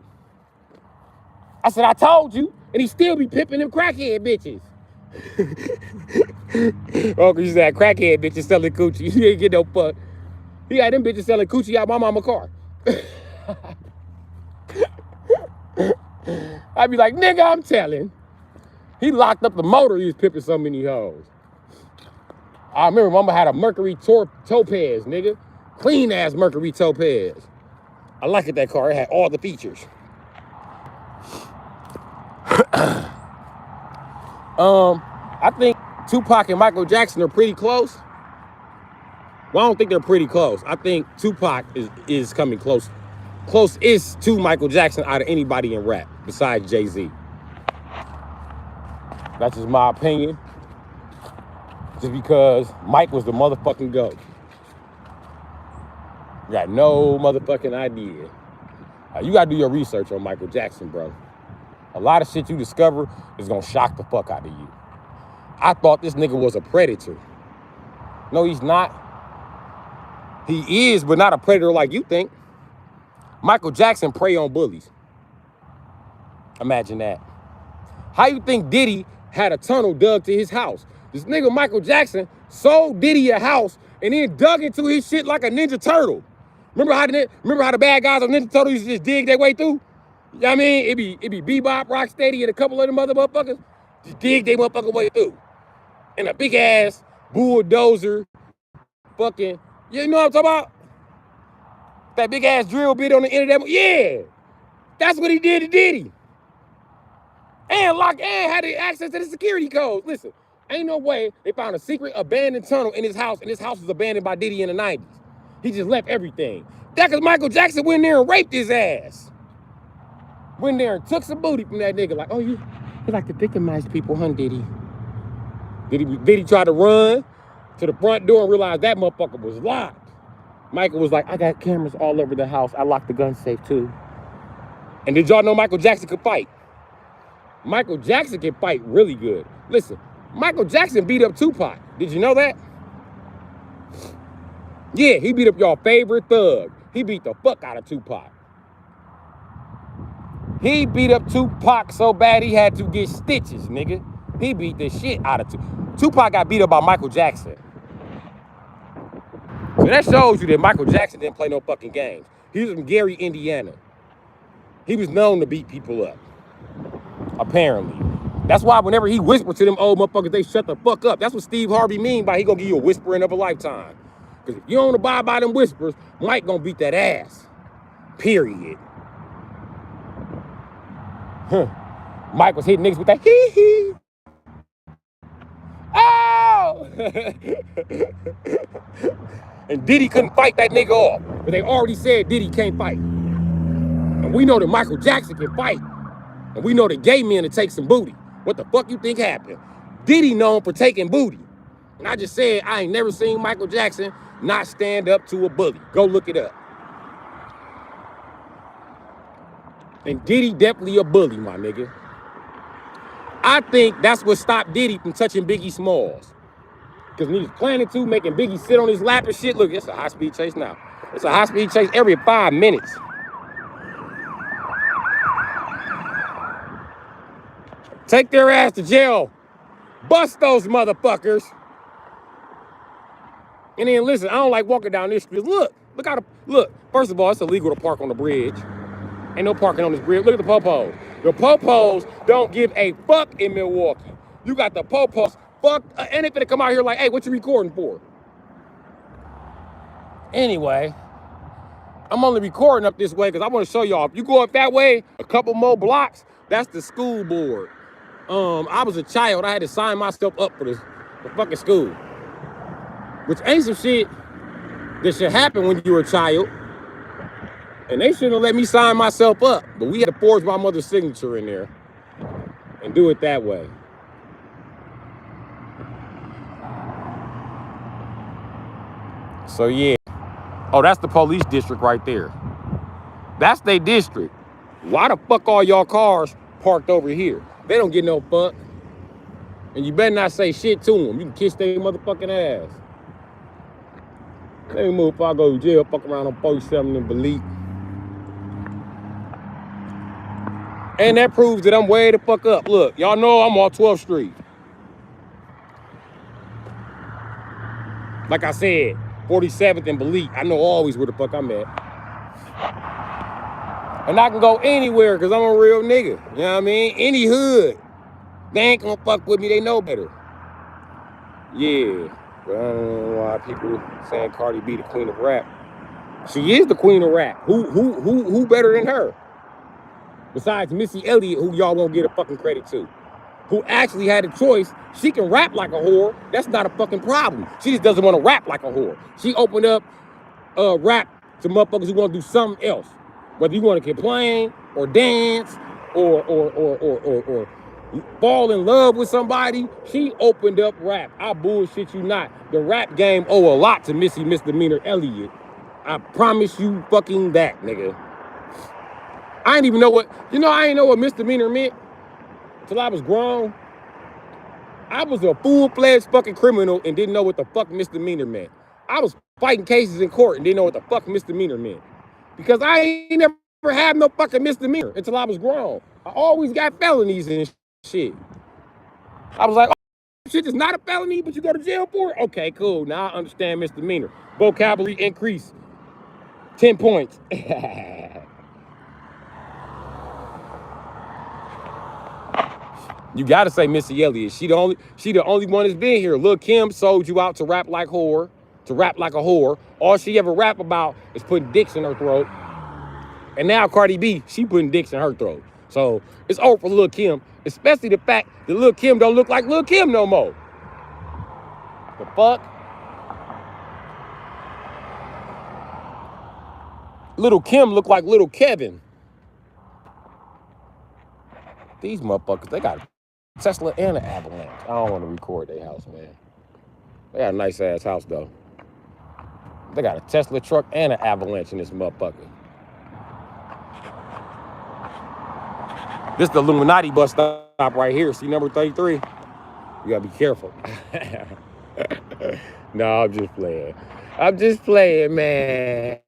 I said, I told you. And he still be pimping them crackhead bitches. Uncle used to have crackhead bitches selling coochie. He ain't get no fuck. He had them bitches selling coochie out my mama's car. I'd be like, nigga, I'm telling. He locked up the motor. He was pimping so many hoes. I remember mama had a Mercury Topaz, nigga. Clean ass Mercury Topaz. I liked that car. It had all the features. I think Tupac and Michael Jackson are pretty close. Well, I don't think they're pretty close. I think Tupac is coming close. Close-ist to Michael Jackson out of anybody in rap besides Jay-Z. That's just my opinion. Just because Mike was the motherfucking GOAT. Got no motherfucking idea. You gotta do your research on Michael Jackson, bro. A lot of shit you discover is gonna shock the fuck out of you. I thought this nigga was a predator. No, he's not. He is, but not a predator like you think. Michael Jackson prey on bullies. Imagine that. How you think Diddy had a tunnel dug to his house? This nigga Michael Jackson sold Diddy a house and then dug into his shit like a Ninja Turtle. Remember how the bad guys on Ninja Turtles used to just dig their way through? You know what I mean? It be Bebop, Rocksteady, and a couple of them other motherfuckers. Just dig their motherfucking way through. And a big ass bulldozer fucking, you know what I'm talking about? That big ass drill bit on the end of that. Yeah, that's what he did to Diddy. And had access to the security codes. Listen, ain't no way they found a secret abandoned tunnel in his house, and his house was abandoned by Diddy in the 90s. He just left everything. That's because Michael Jackson went there and raped his ass. Went there and took some booty from that nigga. Like, oh, you like to victimize people, huh, Diddy? Diddy tried to run to the front door and realized that motherfucker was locked. Michael was like, I got cameras all over the house. I locked the gun safe too. And did y'all know Michael Jackson could fight? Michael Jackson can fight really good. Listen, Michael Jackson beat up Tupac. Did you know that? Yeah, he beat up y'all favorite thug. He beat the fuck out of Tupac. He beat up Tupac so bad he had to get stitches, nigga. He beat the shit out of Tupac. Tupac got beat up by Michael Jackson. So that shows you that Michael Jackson didn't play no fucking games. He was from Gary, Indiana. He was known to beat people up. Apparently. That's why whenever he whispered to them old motherfuckers, they shut the fuck up. That's what Steve Harvey mean by he gonna give you a whispering of a lifetime. Because if you don't abide by them whispers, Mike gonna beat that ass. Period. Mike was hitting niggas with that hee-hee. Oh! And Diddy couldn't fight that nigga off. But they already said Diddy can't fight. And we know that Michael Jackson can fight. And we know that gay men to take some booty. What the fuck you think happened? Diddy known for taking booty. And I just said I ain't never seen Michael Jackson not stand up to a bully. Go look it up. And Diddy definitely a bully, my nigga. I think that's what stopped Diddy from touching Biggie Smalls. Because when he was planning to, making Biggie sit on his lap and shit. Look, it's a high-speed chase now. It's a high-speed chase every 5 minutes. Take their ass to jail. Bust those motherfuckers. And then listen, I don't like walking down this street. Look how look. First of all, it's illegal to park on the bridge. Ain't no parking on this bridge. Look at the po-pos. The po-pos don't give a fuck in Milwaukee. You got the po-pos. Fuck, and they finna come out here like, hey, what you recording for? Anyway, I'm only recording up this way because I want to show y'all. If you go up that way, a couple more blocks, that's the school board. I was a child. I had to sign myself up for fucking school. which ain't some shit that should happen when you're a child. And they shouldn't have let me sign myself up. But we had to forge my mother's signature in there and do it that way. So yeah. Oh, that's the police district right there. That's their district. Why the fuck all y'all cars parked over here? They don't get no fuck. And you better not say shit to them. You can kiss their motherfucking ass. Let me move if I go to jail, fuck around on 47 and believe. And that proves that I'm way the fuck up. Look, y'all know I'm on 12th Street. Like I said, 47th and Believe. I know always where the fuck I'm at. And I can go anywhere because I'm a real nigga. You know what I mean? Any hood. They ain't gonna fuck with me. They know better. Yeah. But I don't know why people saying Cardi B the queen of rap. She is the queen of rap. Who better than her? Besides Missy Elliott, who y'all won't get a fucking credit to. Who actually had a choice. She can rap like a whore. That's not a fucking problem. She just doesn't want to rap like a whore. She opened up rap to motherfuckers who want to do something else. Whether you want to complain or dance or fall in love with somebody, she opened up rap. I bullshit you not. The rap game owe a lot to Missy Misdemeanor Elliott. I promise you fucking that, nigga. I ain't even know what, I ain't know what misdemeanor meant till I was grown. I was a full-fledged fucking criminal and didn't know what the fuck misdemeanor meant. I was fighting cases in court and didn't know what the fuck misdemeanor meant. Because I ain't never had no fucking misdemeanor until I was grown. I always got felonies and shit. I was like, oh, shit is not a felony, but you go to jail for it? Okay, cool. Now I understand misdemeanor. Vocabulary increase 10 points. You gotta say Missy Elliott. She the only one that's been here. Lil' Kim sold you out to rap like a whore. All she ever rap about is putting dicks in her throat. And now Cardi B, she putting dicks in her throat. So it's over for Lil' Kim, especially the fact that Lil' Kim don't look like Lil' Kim no more. The fuck? Little Kim look like Little Kevin. These motherfuckers, they got Tesla and an Avalanche. I don't want to record their house, man. They got a nice ass house though. They got a Tesla truck and an Avalanche in this motherfucker. This is the Illuminati bus stop right here. See number 33? You gotta be careful. No, I'm just playing. I'm just playing, man.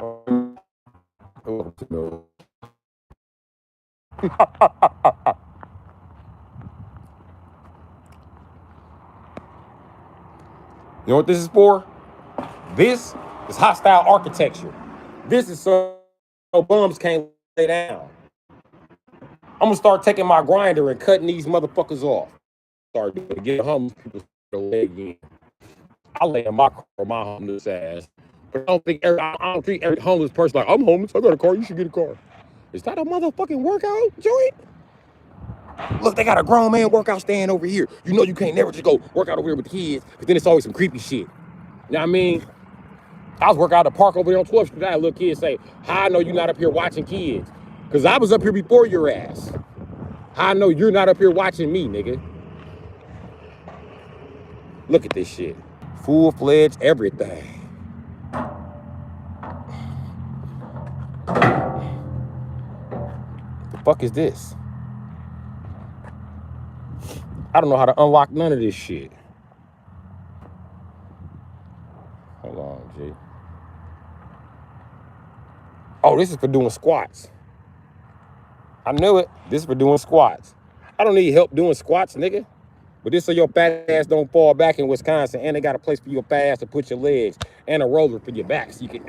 Oh, no. You know what this is for? This is hostile architecture. This is so bums can't lay down. I'm gonna start taking my grinder and cutting these motherfuckers off. Start to get homeless people to lay again. I lay in my car, my homeless ass. But I don't treat every homeless person like, I'm homeless, I got a car, you should get a car. Is that a motherfucking workout joint? Look, they got a grown man workout stand over here. You know you can't never just go work out over here with the kids, because then it's always some creepy shit. You know what I mean? I was working out at the park over there on 12th Street. I had a little kid say, how I know you're not up here watching kids? Because I was up here before your ass. How I know you're not up here watching me, nigga? Look at this shit. Full-fledged everything. The fuck is this? I don't know how to unlock none of this shit. Hold on, G. Oh, this is for doing squats. I knew it. This is for doing squats. I don't need help doing squats, nigga. But this so your fat ass don't fall back in Wisconsin. And they got a place for your fat ass to put your legs and a roller for your back. So you can...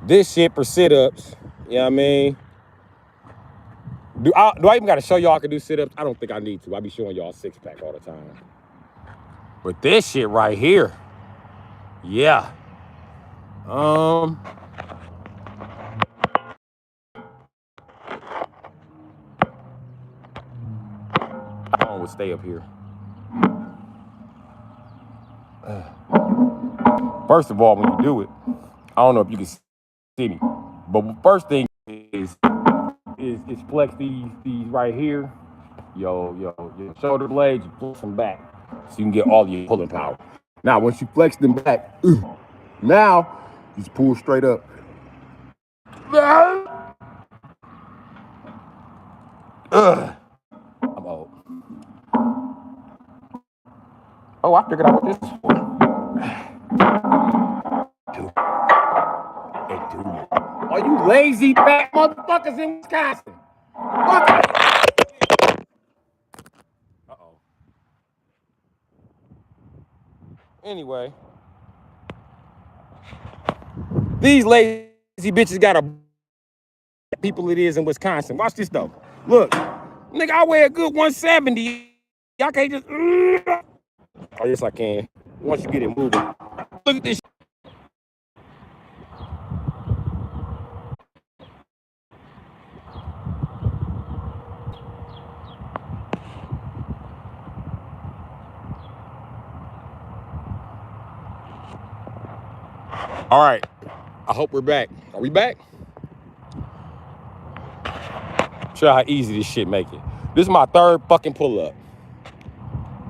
This shit for sit-ups. You know what I mean? Do I even got to show y'all I can do sit-ups? I don't think I need to. I be showing y'all six-pack all the time. But this shit right here. Yeah. stay up here. First of all, when you do it, I don't know if you can see me, but the first thing is flex these right here. Your shoulder blades, you flex them back so you can get all your pulling power. Now, once you flex them back, now you just pull straight up. I'm old. Oh, I figured out what this is for. Are you lazy fat motherfuckers in Wisconsin? Uh-oh. Anyway, these lazy bitches got a people it is in Wisconsin. Watch this though. Look, nigga, I weigh a good 170. Y'all can't just. Oh, yes, I can. Once you get it moving. Look at this. All right. I hope we're back. Are we back? Show how easy this shit make it. This is my third fucking pull up.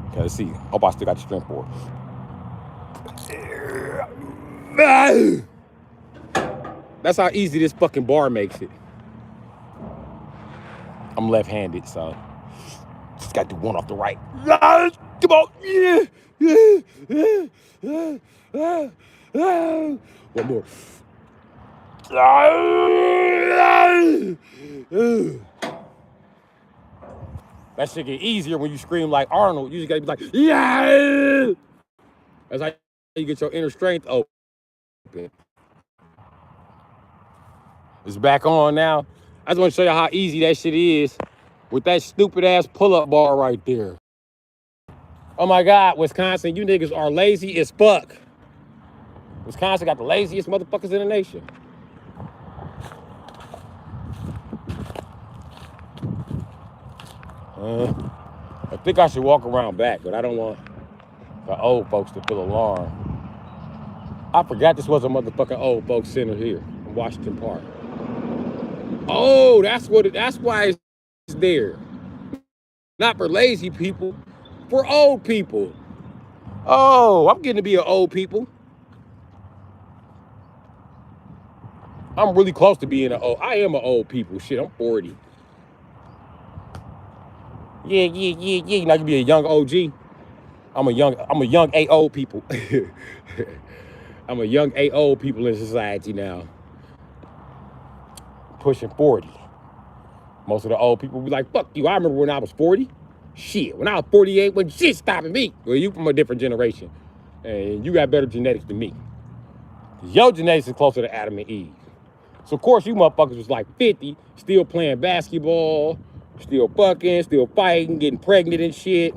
Okay, let's see. Hope I still got the strength for it. That's how easy this fucking bar makes it. I'm left-handed, so just got to do one off the right. Come on. One more. That shit get easier when you scream like Arnold. You just gotta be like, yeah. That's how you get your inner strength open. It's back on now. I just want to show you how easy that shit is with that stupid ass pull-up bar right there. Oh my God, Wisconsin, you niggas are lazy as fuck. Wisconsin got the laziest motherfuckers in the nation. I think I should walk around back, but I don't want the old folks to feel alarmed. I forgot this was a motherfucking old folks center here in Washington Park. Oh, that's why it's there. Not for lazy people, for old people. Oh, I'm getting to be an old people. I'm really close to being an old. I am an old people. Shit, I'm 40. Yeah. You know, I can be a young OG. I'm a young AO people. I'm a young AO people in society now. Pushing 40. Most of the old people be like, fuck you. I remember when I was 40. Shit, when I was 48, wasn't shit stopping me. Well, you from a different generation. And you got better genetics than me. Your genetics is closer to Adam and Eve. So, of course, you motherfuckers was like 50, still playing basketball, still fucking, still fighting, getting pregnant and shit.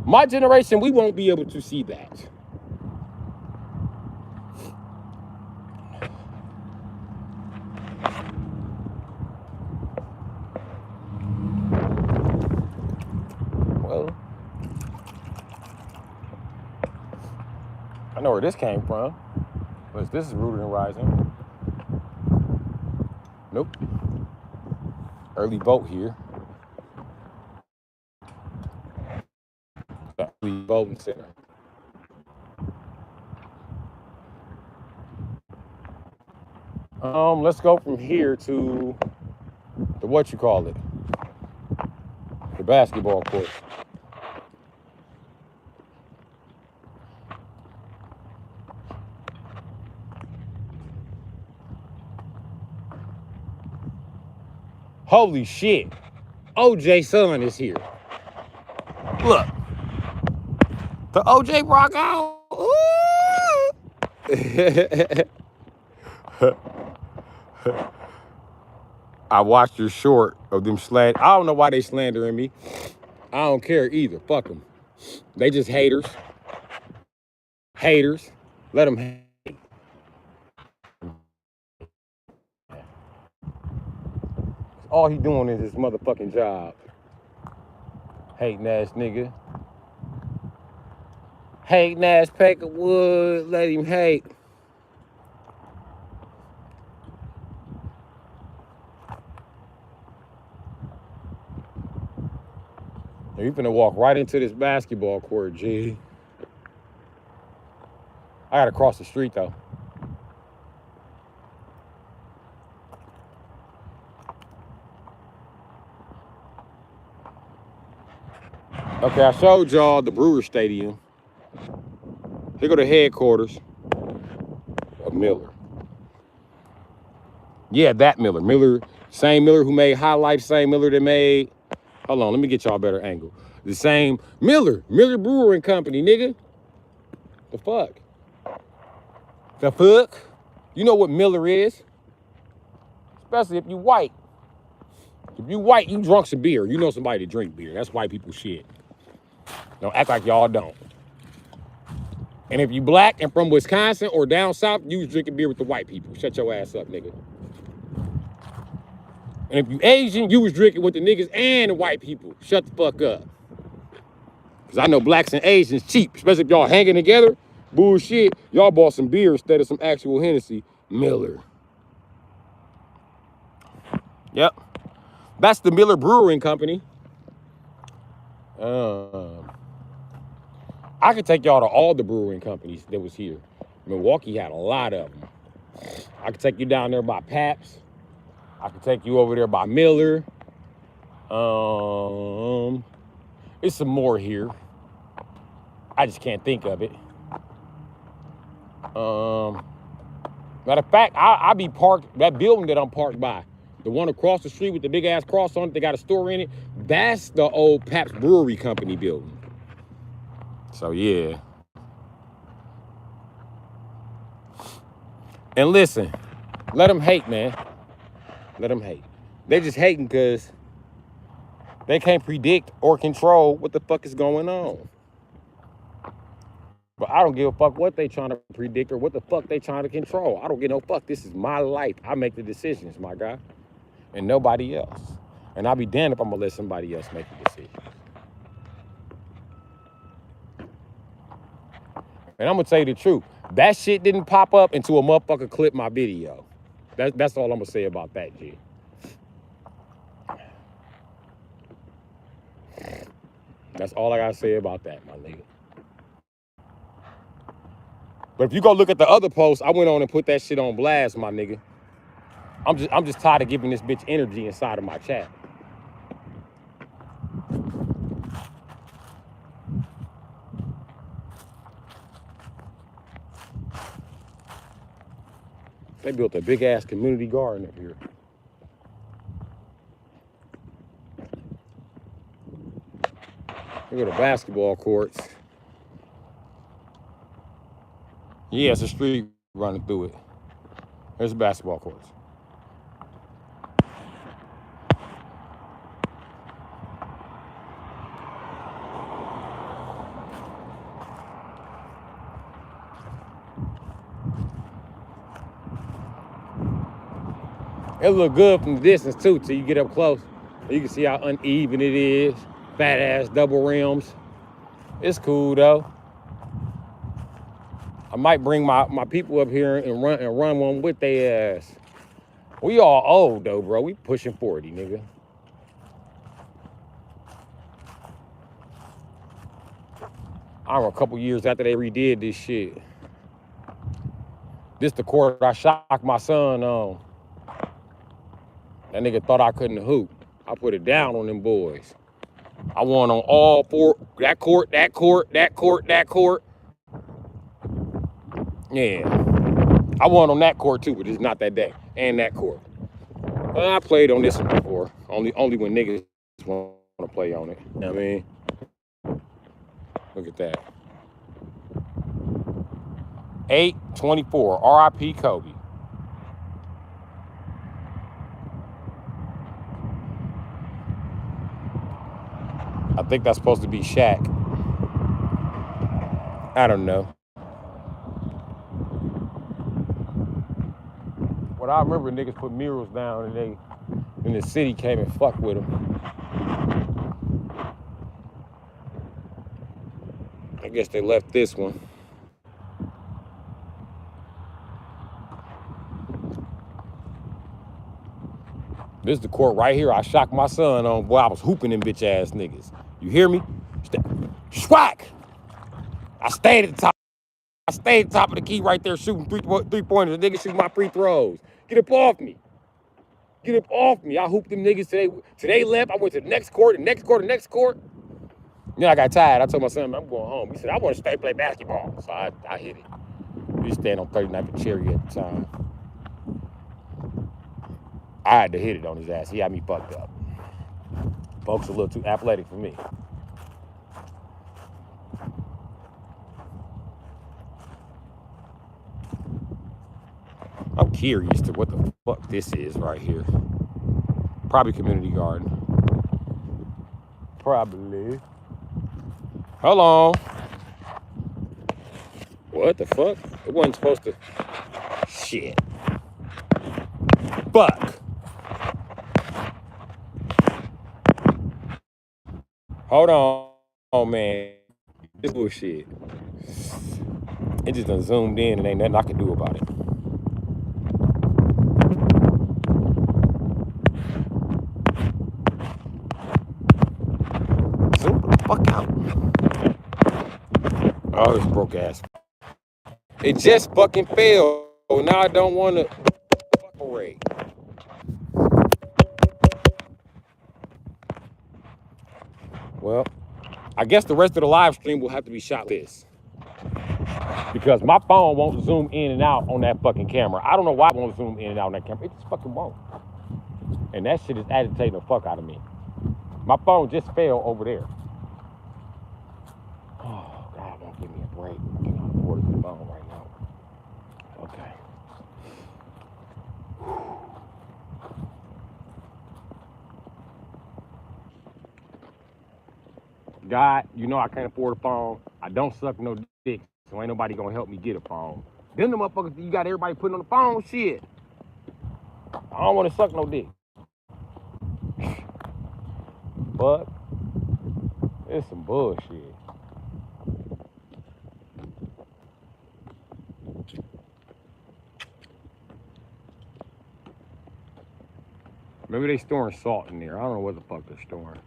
My generation, we won't be able to see that. Well, I know where this came from, but this is rooted in rising. Nope. Early vote here. Early voting center. Let's go from here to the the basketball court. Holy shit. OJ son is here. Look. The OJ Bronco. I watched your short of them I don't know why they slandering me. I don't care either. Fuck them. They just haters. Haters. Let them hate. All he doing is his motherfucking job. Hating ass nigga. Hating ass pack of wood. Let him hate. You finna walk right into this basketball court, G. I gotta cross the street though. Okay, I showed y'all the Brewer Stadium. Here go the headquarters of Miller. Yeah, that Miller. Miller, same Miller who made High Life, same Miller that made. Hold on, let me get y'all a better angle. The same Miller Brewing Company, nigga. The fuck? The fuck? You know what Miller is? Especially if you white. If you white, you drunk some beer. You know somebody to drink beer. That's white people shit. Don't act like y'all don't. And if you black and from Wisconsin or down south, you was drinking beer with the white people. Shut your ass up, nigga. And if you Asian, you was drinking with the niggas and the white people. Shut the fuck up. Because I know blacks and Asians cheap, especially if y'all hanging together. Bullshit. Y'all bought some beer instead of some actual Hennessy. Miller. Yep. That's the Miller Brewing Company. I could take y'all to all the brewing companies that was here. Milwaukee had a lot of them. I could take you down there by Pabst. I could take you over there by Miller. There's some more here. I just can't think of it. Matter of fact, I be parked, that building that I'm parked by, the one across the street with the big ass cross on it, they got a store in it, that's the old Pabst Brewery Company building. So yeah. And listen, let them hate, man. Let them hate. They just hating because they can't predict or control what the fuck is going on. But I don't give a fuck what they trying to predict or what the fuck they trying to control. I don't give no fuck. This is my life. I make the decisions, my guy. And nobody else. And I'll be damned if I'm gonna let somebody else make the decision. And I'm gonna tell you the truth. That shit didn't pop up until a motherfucker clipped my video. That's all I'm gonna say about that, G. That's all I gotta say about that, my nigga. But if you go look at the other posts, I went on and put that shit on blast, my nigga. I'm just tired of giving this bitch energy inside of my chat. They built a big ass community garden up here. Look at the basketball courts. Yeah, it's a street running through it. There's the basketball courts. It look good from the distance too, till you get up close. You can see how uneven it is. Fat ass double rims. It's cool though. I might bring my people up here and run one with their ass. We all old though, bro. We pushing 40, nigga. I'm a couple years after they redid this shit. This the court I shocked my son on. That nigga thought I couldn't hoop. I put it down on them boys. I won on all four. That court. Yeah. I won on that court too, but it's not that day. And that court. I played on this one before. Only when niggas want to play on it. You know what I mean? Look at that. 8-24. R.I.P. Kobe. I think that's supposed to be Shaq. I don't know. But I remember niggas put murals down and the city came and fucked with them. I guess they left this one. This is the court right here. I shocked my son on. Boy, I was hooping them bitch ass niggas. You hear me? Schwack! I stayed at the top. I stayed at the top of the key right there shooting three-pointers. The niggas shoot my free throws. Get up off me. Get up off me. I hooped them niggas today left. I went to the next court, the next court, the next court. Then I got tired. I told my son, I'm going home. He said, I want to stay play basketball. So I hit it. We was staying on 39th and Cherry at the time. I had to hit it on his ass. He had me fucked up. Folks a little too athletic for me. I'm curious to what the fuck this is right here. Probably community garden. Probably. Hold on. What the fuck? It wasn't supposed to. Shit. Fuck. Hold on. Oh, man. This bullshit. It just done zoomed in and ain't nothing I can do about it. Zoom the fuck out. Oh, this broke ass. It just fucking failed. Now I don't want to separate. Well, I guess the rest of the live stream will have to be shot this. Because my phone won't zoom in and out on that fucking camera. I don't know why it won't zoom in and out on that camera. It just fucking won't. And that shit is agitating the fuck out of me. My phone just fell over there. Oh, God, don't give me a break. I cannot afford a good phone right now. Okay. God, you know I can't afford a phone. I don't suck no dick, so ain't nobody gonna help me get a phone. Then the motherfuckers, you got everybody putting on the phone, shit. I don't want to suck no dick. But it's some bullshit. Maybe they storing salt in there. I don't know what the fuck they're storing.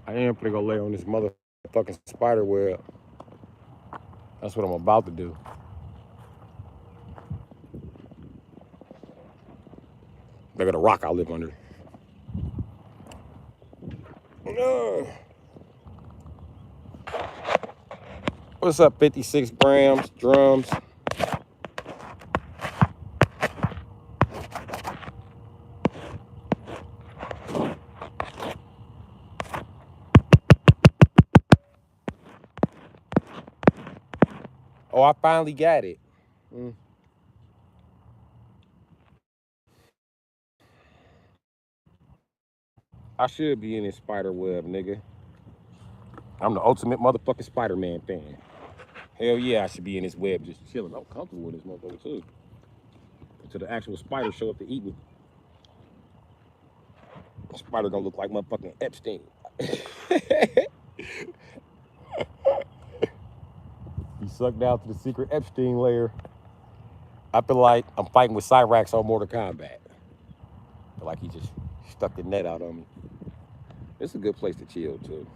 I am gonna go lay on this motherfucking spider web. That's what I'm about to do. They got a rock I live under. What's up, 56 grams, drums? Oh, I finally got it. I should be in this spider web, nigga. I'm the ultimate motherfucking Spider-Man fan. Hell yeah, I should be in this web just chilling. I'm comfortable with this motherfucker too. Until the actual spider show up to eat me. The spider gonna look like motherfucking Epstein. He sucked down to the secret Epstein layer. I feel like I'm fighting with Cyrax on Mortal Kombat. I feel like he just stuck the net out on me. It's a good place to chill too.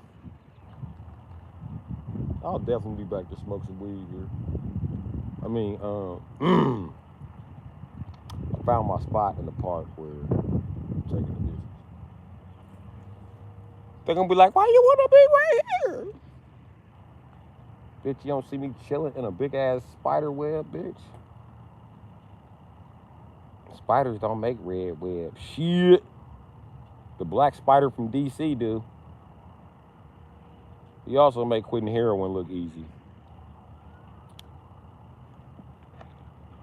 I'll definitely be back to smoke some weed here. I mean, I found my spot in the park where I'm taking the business. They're gonna be like, why you wanna be right here? Bitch, you don't see me chilling in a big ass spider web, bitch. Spiders don't make red web. Shit. The black spider from DC do. He also make quitting heroin look easy.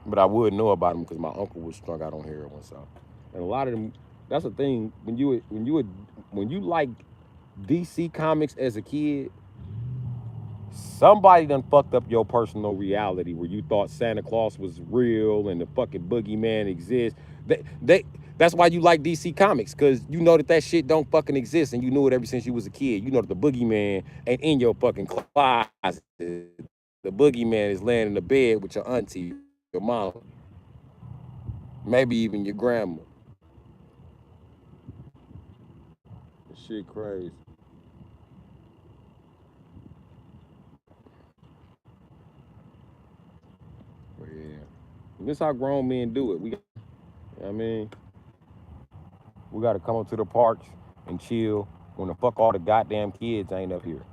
But I would know about him because my uncle was strung out on heroin. So, and a lot of them. That's the thing. When you like DC comics as a kid, somebody done fucked up your personal reality where you thought Santa Claus was real and the fucking boogeyman exists. That's why you like DC Comics, because you know that shit don't fucking exist, and you knew it ever since you was a kid. You know that the boogeyman ain't in your fucking closet. The boogeyman is laying in the bed with your auntie, your mom, maybe even your grandma. This shit crazy. But yeah, this how grown men do it. I mean, we got to come up to the parks and chill when the fuck all the goddamn kids ain't up here.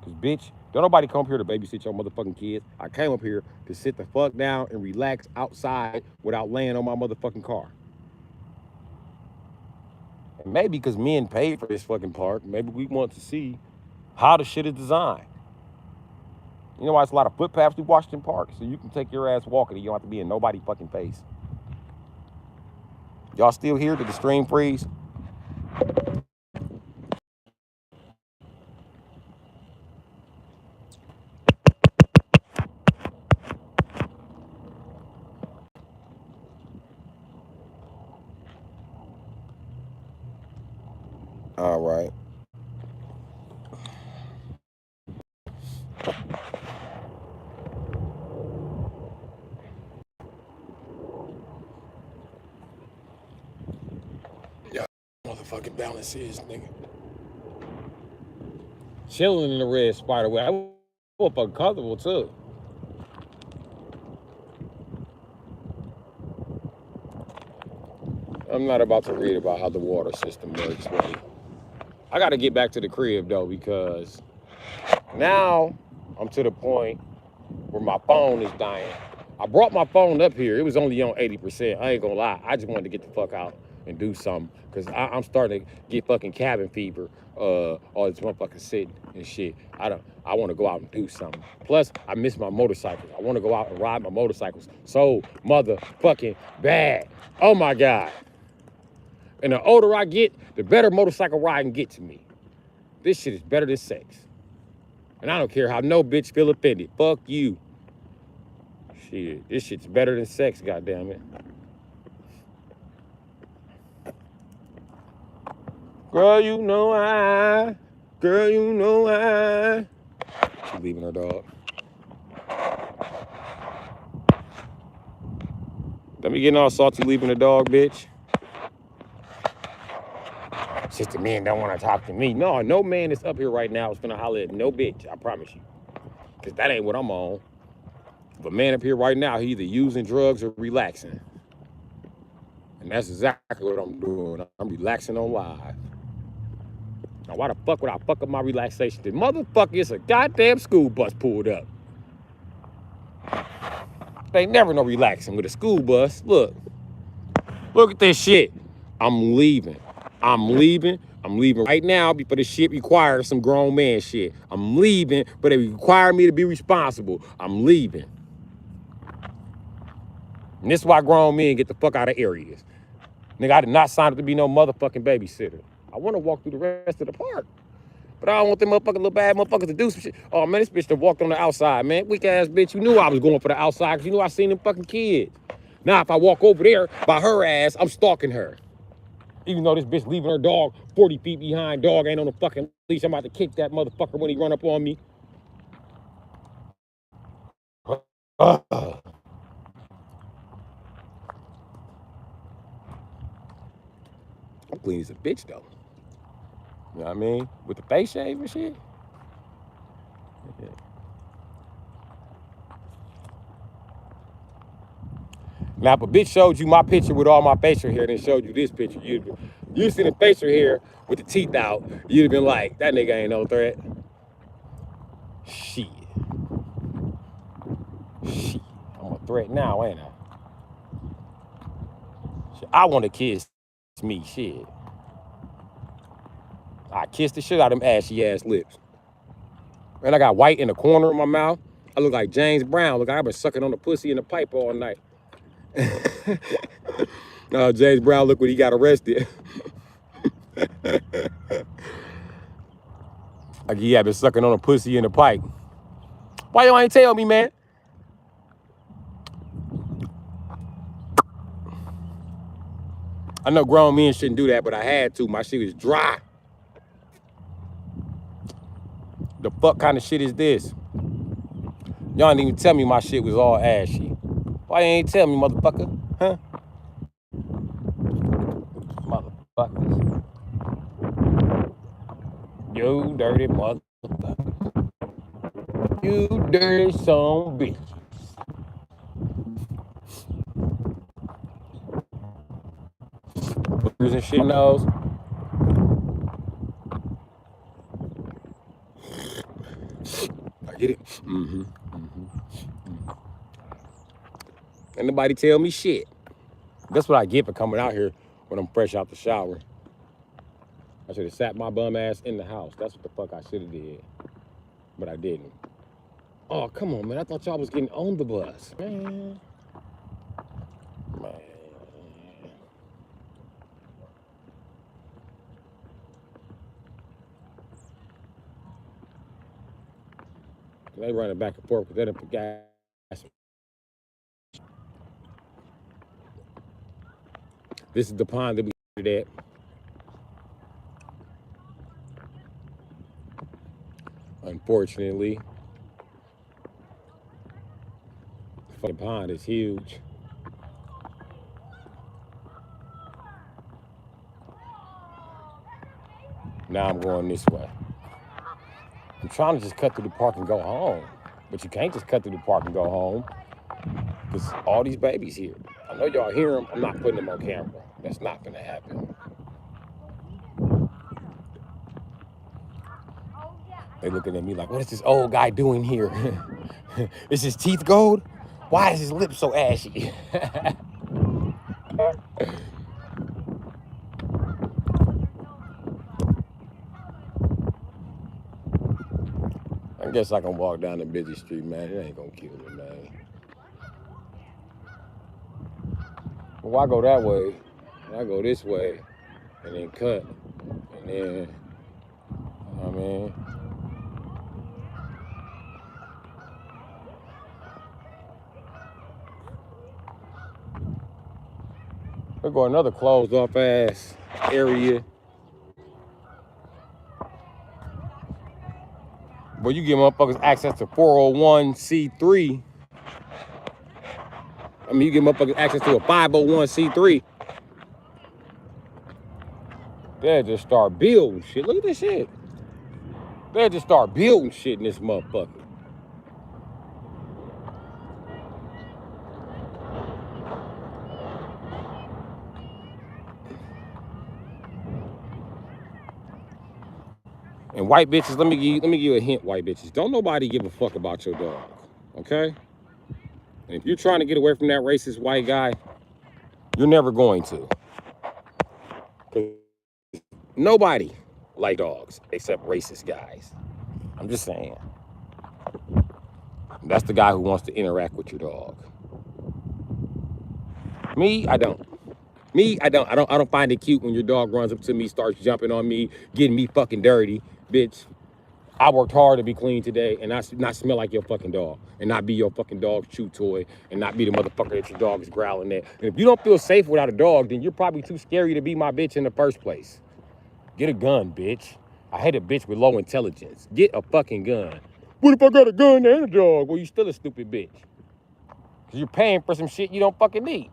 Cause bitch, don't nobody come up here to babysit your motherfucking kids. I came up here to sit the fuck down and relax outside without laying on my motherfucking car. And maybe because men paid for this fucking park, maybe we want to see how the shit is designed. You know why it's a lot of footpaths through Washington Park? So you can take your ass walking and you don't have to be in nobody's fucking face. Y'all still here? Did the stream freeze? All right. Yeah, motherfucking balance is, nigga. Chilling in the red spider web. I was fucking comfortable too. I'm not about to read about how the water system works, buddy. I got to get back to the crib though, because now I'm to the point where my phone is dying. I brought my phone up here. It was only on 80%. I ain't gonna lie. I just wanted to get the fuck out and do something, because I'm starting to get fucking cabin fever. All this motherfucking sitting and shit. I want to go out and do something. Plus, I miss my motorcycles. I want to go out and ride my motorcycles so motherfucking bad. Oh my God. And the older I get, the better motorcycle riding get to me. This shit is better than sex. And I don't care how no bitch feel offended. Fuck you. Shit, this shit's better than sex, goddammit. Girl, you know I. She leaving her dog. Let me get all salty leaving the dog, bitch. Since the men don't want to talk to me. No man that's up here right now is finna holler at no bitch, I promise you. Because that ain't what I'm on. If a man up here right now, he either using drugs or relaxing. And that's exactly what I'm doing. I'm relaxing on live. Now, why the fuck would I fuck up my relaxation? The motherfucker is a goddamn school bus pulled up. They ain't never no relaxing with a school bus. Look at this shit. I'm leaving. I'm leaving right now before the shit requires some grown man shit. I'm leaving, but it require me to be responsible. I'm leaving. And this is why grown men get the fuck out of areas. Nigga, I did not sign up to be no motherfucking babysitter. I want to walk through the rest of the park. But I don't want them motherfucking little bad motherfuckers to do some shit. Oh, man, this bitch that walked on the outside, man. Weak ass bitch. You knew I was going for the outside because you knew I seen them fucking kids. Now, if I walk over there by her ass, I'm stalking her. Even though this bitch leaving her dog 40 feet behind, dog ain't on the fucking leash. I'm about to kick that motherfucker when he run up on me. I'm clean as a bitch, though. You know what I mean? With the face shave and shit. Yeah. Now, if a bitch showed you my picture with all my facial hair, then showed you this picture, you'd seen the facial hair with the teeth out, you'd have been like, that nigga ain't no threat. Shit. I'm a threat now, ain't I? Shit, I want to kiss me, shit. I kissed the shit out of them ashy ass lips. And I got white in the corner of my mouth. I look like James Brown. Look, I've been sucking on the pussy in the pipe all night. James Brown, look when he got arrested. Like he had been sucking on a pussy in the pipe. Why you ain't tell me, man? I know grown men shouldn't do that, but I had to. My shit was dry. The fuck kind of shit is this? Y'all didn't even tell me my shit was all ashy. Why you ain't tell me, motherfucker? Huh? Motherfuckers. You dirty motherfucker. You dirty son bitch. Using shit nose. I get it. Mm-hmm. Ain't nobody tell me shit. That's what I get for coming out here when I'm fresh out the shower. I should have sat my bum ass in the house. That's what the fuck I should have did. But I didn't. Oh, come on, man. I thought y'all was getting on the bus. Man. They running back and forth because they done put gas. This is the pond that we at. Unfortunately, the fucking pond is huge. Now I'm going this way. I'm trying to just cut through the park and go home. But you can't just cut through the park and go home because all these babies here. I know y'all hear them. I'm not putting them on camera. That's not going to happen. They looking at me like, what is this old guy doing here? Is his teeth gold? Why is his lips so ashy? I guess I can walk down the busy street, man. It ain't gonna kill me, man. Well, why go that way? I go this way, and then cut, and then, you know what I mean? We're going another closed off ass area. But you give motherfuckers access to 401c3. I mean, you give motherfuckers access to a 501c3. They'll just start building shit. Look at this shit. They'll just start building shit in this motherfucker. And white bitches, let me give you a hint, white bitches. Don't nobody give a fuck about your dog, okay? And if you're trying to get away from that racist white guy, you're never going to. Because nobody like dogs except racist guys. I'm just saying. That's the guy who wants to interact with your dog. Me, I don't. I don't find it cute when your dog runs up to me, starts jumping on me, getting me fucking dirty, bitch. I worked hard to be clean today and not smell like your fucking dog and not be your fucking dog's chew toy and not be the motherfucker that your dog is growling at. And if you don't feel safe without a dog, then you're probably too scary to be my bitch in the first place. Get a gun, bitch. I hate a bitch with low intelligence. Get a fucking gun. What if I got a gun and a dog? Well, you still a stupid bitch. Because you're paying for some shit you don't fucking need.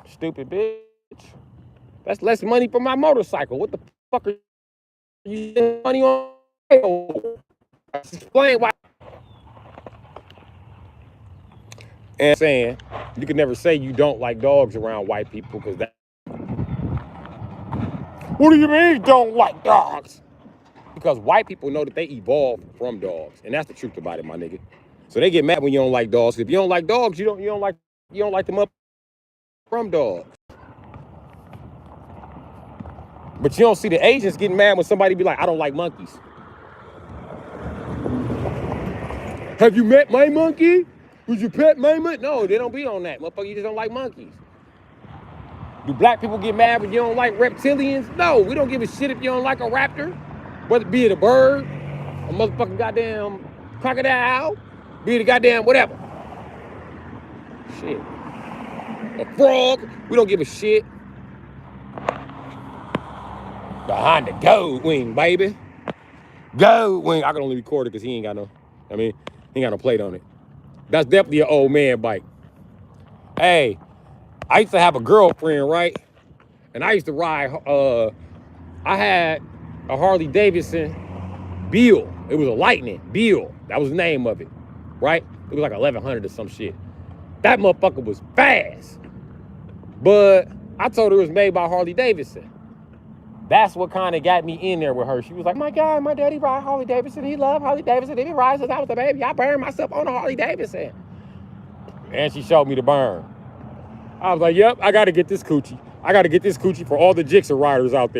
Stupid bitch. That's less money for my motorcycle. What the fuck are you spending money on? Explain why. And I'm saying, you can never say you don't like dogs around white people because that. What do you mean you don't like dogs? Because white people know that they evolved from dogs, and that's the truth about it, my nigga. So they get mad when you don't like dogs. If you don't like dogs, you don't like them up from dogs. But you don't see the Asians getting mad when somebody be like, I don't like monkeys. Have you met my monkey? Would you pet my monkey? No, they don't be on that. Motherfucker, you just don't like monkeys. Do black people get mad when you don't like reptilians? No, we don't give a shit if you don't like a raptor. Whether be it a bird, a motherfucking goddamn crocodile, be it a goddamn whatever. Shit. A frog, we don't give a shit. The Honda Gold Wing, baby. Gold Wing. I can only record it because he ain't got no, he ain't got no plate on it. That's definitely an old man bike. Hey, I used to have a girlfriend, right? And I used to ride, I had a Harley Davidson Beal. It was a Lightning Beal. That was the name of it, right? It was like 1100 or some shit. That motherfucker was fast. But I told her it was made by Harley Davidson. That's what kind of got me in there with her. She was like, my God, my daddy ride Harley Davidson. He loved Harley Davidson. He been riding since I was a baby. I burned myself on a Harley Davidson. And she showed me the burn. I was like, yep, I got to get this coochie. I got to get this coochie for all the Jixer riders out there.